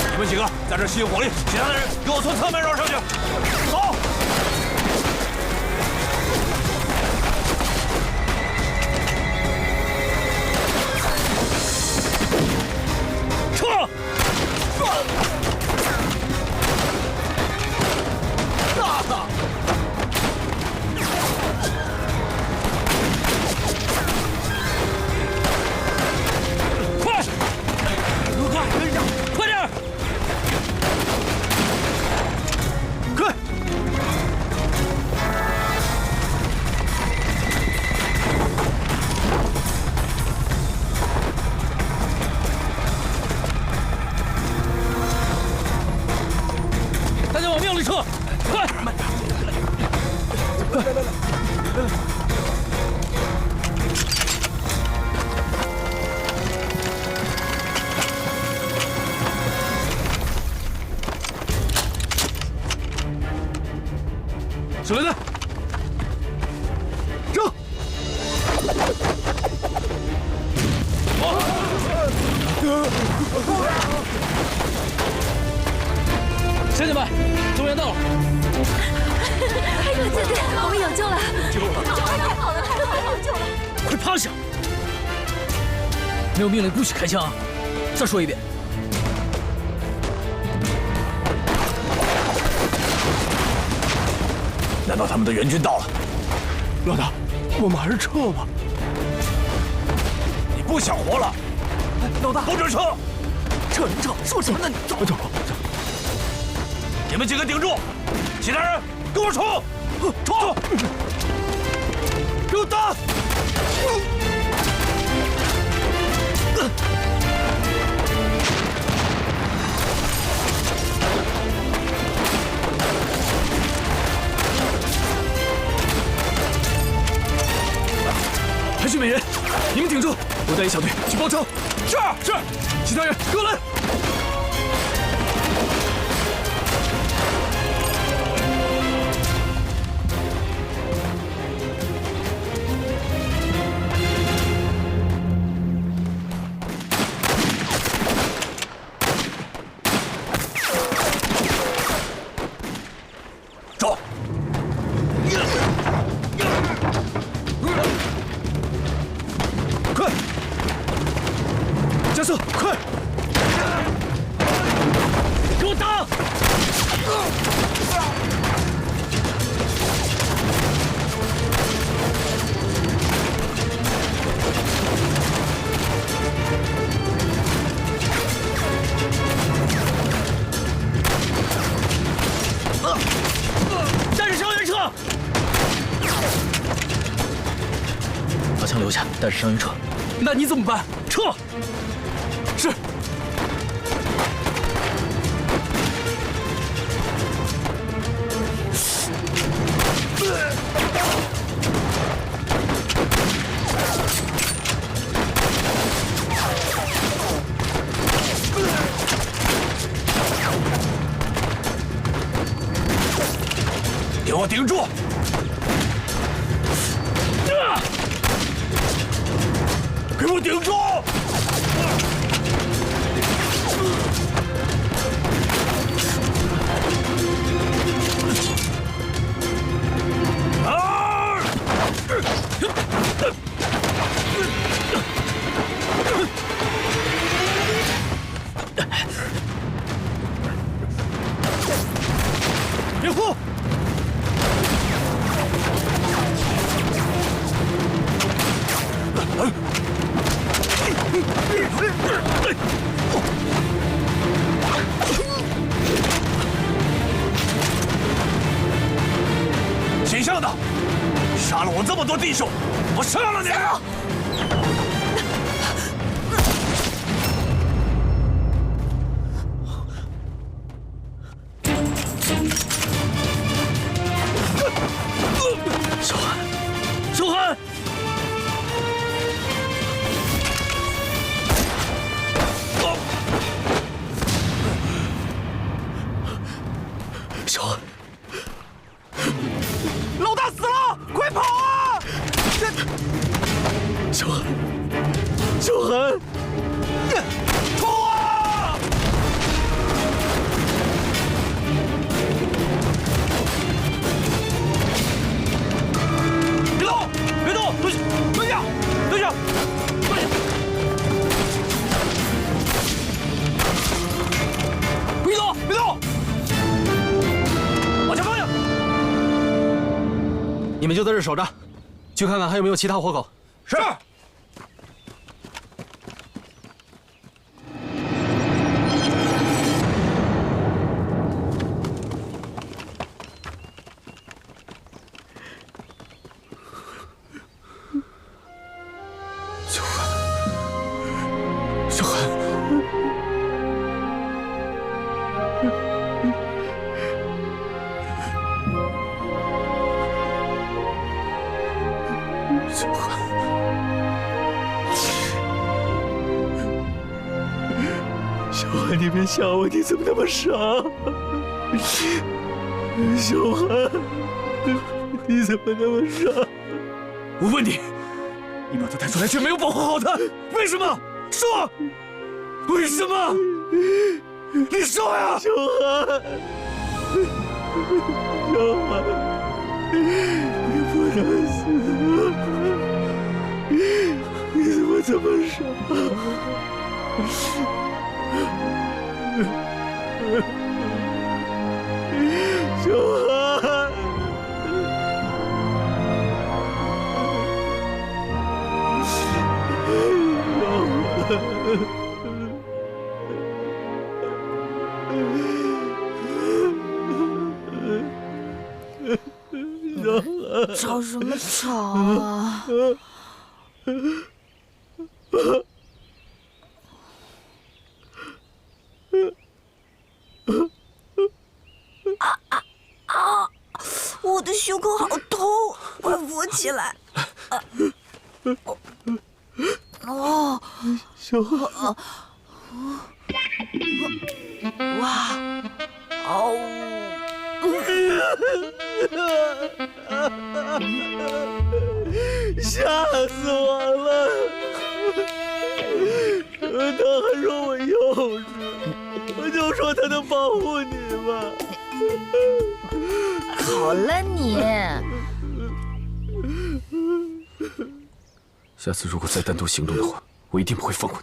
Speaker 13: 你们几个在这吸引火力，其他的人给我从侧面绕上去。走！
Speaker 9: 撤！快！卢卡，跟上！快点！快！
Speaker 3: 大家往庙里撤！快！手榴弹，扔！乡亲们，救援到了！
Speaker 4: 哎呦，姐姐，我们有救了！
Speaker 3: 救了！
Speaker 11: 太好了，太好了，有救了！
Speaker 16: 快趴下！没有命令不许开枪啊！再说一遍。
Speaker 13: 难道他们的援军到了？
Speaker 8: 老大，我们还是撤吧。
Speaker 13: 你不想活了？
Speaker 8: 老大，
Speaker 13: 不准撤！
Speaker 8: 撤人撤，说什么呢？你走。
Speaker 13: 你们几个顶住，其他人跟我冲！冲！给我打！
Speaker 3: 海军美人，你们顶住，我带一小队去包抄。
Speaker 13: 是，
Speaker 3: 其他人跟我来。
Speaker 13: 走！
Speaker 3: 快！加速，快！给我打！
Speaker 12: 带着伤员撤！
Speaker 16: 把枪留下，带着伤员撤。
Speaker 8: 那你怎么办？
Speaker 3: 撤！
Speaker 8: 是。
Speaker 13: 给我顶住！给我顶住！
Speaker 3: 掩护！
Speaker 13: 姓向的，杀了我这么多弟兄，我杀了你！
Speaker 3: 小韩，小韩！小韩，
Speaker 8: 老大死了，快跑啊！
Speaker 3: 小韩，小韩，
Speaker 8: 冲啊！
Speaker 13: 别动，别动，蹲下，蹲下，蹲下，蹲下！别动，别动！往前方向！
Speaker 3: 你们就在这守着，去看看还有没有其他活口。
Speaker 13: 是。
Speaker 3: 小韩，小韩，小韩，小韩，你别吓我！你怎么那么傻？小韩，你怎么那么傻？我问你，你把他带出来却没有保护好他，为什么？说，为什么？你说呀！小韩，小韩，你不能死！你怎么这么傻？小韩，
Speaker 2: 吵什么吵啊？我的胸口好痛，快扶起来！哦，
Speaker 1: 小浩，
Speaker 2: 哇，哦。
Speaker 1: 吓死我了！他还说我幼稚，我就说他能保护你嘛。
Speaker 2: 好了你，
Speaker 3: 下次如果再单独行动的话，我一定不会放过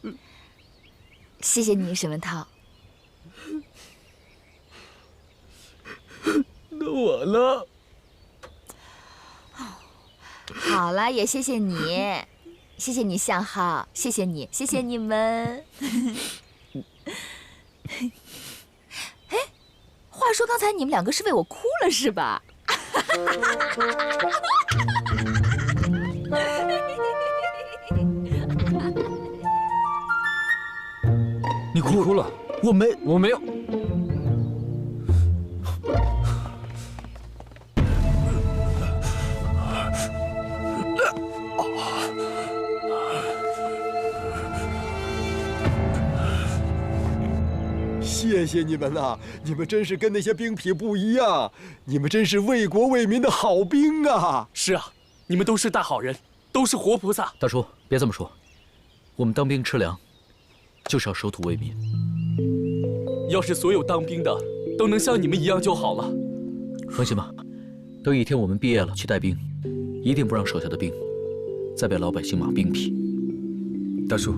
Speaker 3: 你。
Speaker 2: 谢谢你，沈文涛。
Speaker 1: 那我呢？
Speaker 2: 好了，也谢谢你，谢谢你向浩，谢谢你，谢谢你们。哎，话说刚才你们两个是为我哭了是吧？
Speaker 3: 你哭了？我没有。
Speaker 14: 谢谢你们呐！你们真是跟那些兵痞不一样，你们真是为国为民的好兵啊！
Speaker 8: 是啊，你们都是大好人，都是活菩萨。
Speaker 16: 大叔，别这么说，我们当兵吃粮，就是要守土为民。
Speaker 8: 要是所有当兵的都能像你们一样就好了。
Speaker 16: 放心吧，等有一天我们毕业了去带兵，一定不让手下的兵再被老百姓骂兵痞。
Speaker 3: 大叔，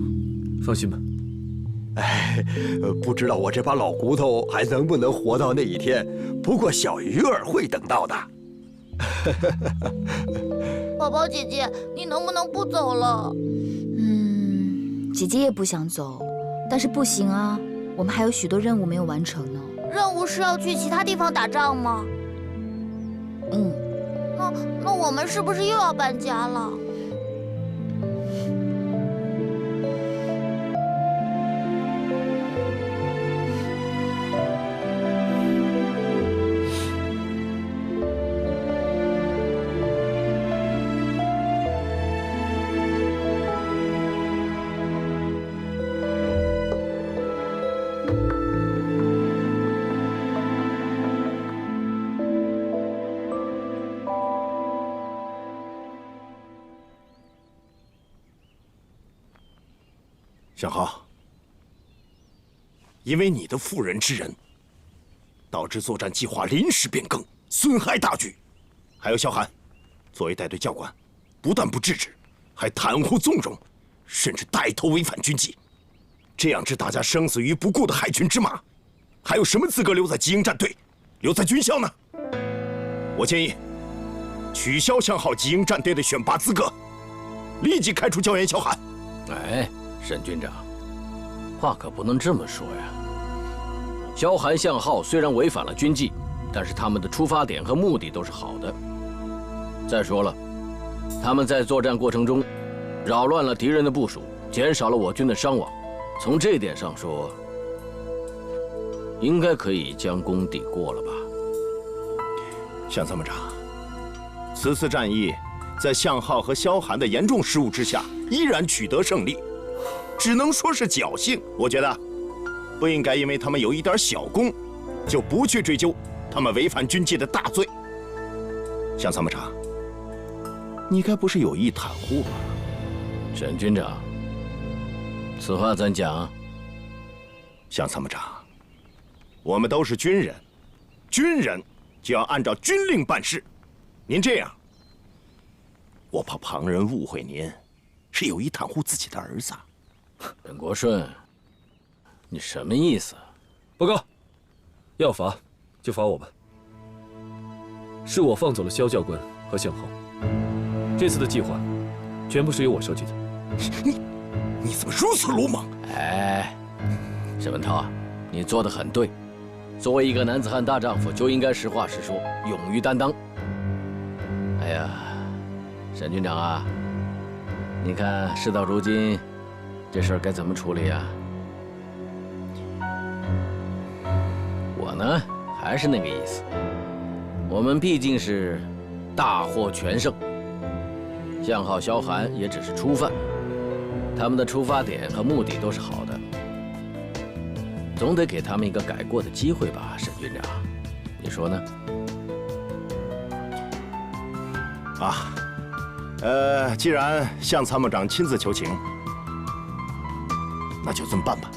Speaker 3: 放心吧。
Speaker 14: 哎，不知道我这把老骨头还能不能活到那一天，不过小鱼儿会等到的。
Speaker 11: 宝宝姐姐，你能不能不走了？
Speaker 2: 姐姐也不想走，但是不行啊，我们还有许多任务没有完成呢。
Speaker 11: 任务是要去其他地方打仗吗？那我们是不是又要搬家了？
Speaker 13: 向浩，因为你的妇人之仁，导致作战计划临时变更，损害大局。还有小韩，作为带队教官，不但不制止，还袒护纵容，甚至带头违反军纪，这样置大家生死于不顾的害群之马，还有什么资格留在机营战队，留在军校呢？我建议取消向浩机营战队的选拔资格，立即开除教员小韩。
Speaker 9: 哎，沈军长，话可不能这么说呀。萧寒、向浩虽然违反了军纪，但是他们的出发点和目的都是好的。再说了，他们在作战过程中扰乱了敌人的部署，减少了我军的伤亡。从这点上说，应该可以将功抵过了吧？
Speaker 13: 向参谋长，此次战役在向浩和萧寒的严重失误之下，依然取得胜利，只能说是侥幸。我觉得不应该因为他们有一点小功，就不去追究他们违反军纪的大罪。向参谋长，你该不是有意袒护吧？
Speaker 9: 沈军长，此话怎讲？
Speaker 13: 向参谋长，我们都是军人，军人就要按照军令办事。您这样，我怕旁人误会您是有意袒护自己的儿子。
Speaker 9: 沈国顺，你什么意思？
Speaker 3: 报告，要罚就罚我吧。是我放走了萧教官和向浩，这次的计划全部是由我设计的。
Speaker 13: 你怎么如此鲁莽？
Speaker 9: 哎，沈
Speaker 17: 沈文涛，你做得很对。作为一个男子汉大丈夫，就应该实话实说，勇于担当。哎呀，沈军长啊，你看事到如今，这事儿该怎么处理啊？我呢，还是那个意思，我们毕竟是大获全胜，向浩、萧寒也只是初犯，他们的出发点和目的都是好的。总得给他们一个改过的机会吧，沈军长，你说呢？
Speaker 18: 既然向参谋长亲自求情，那就这么办吧。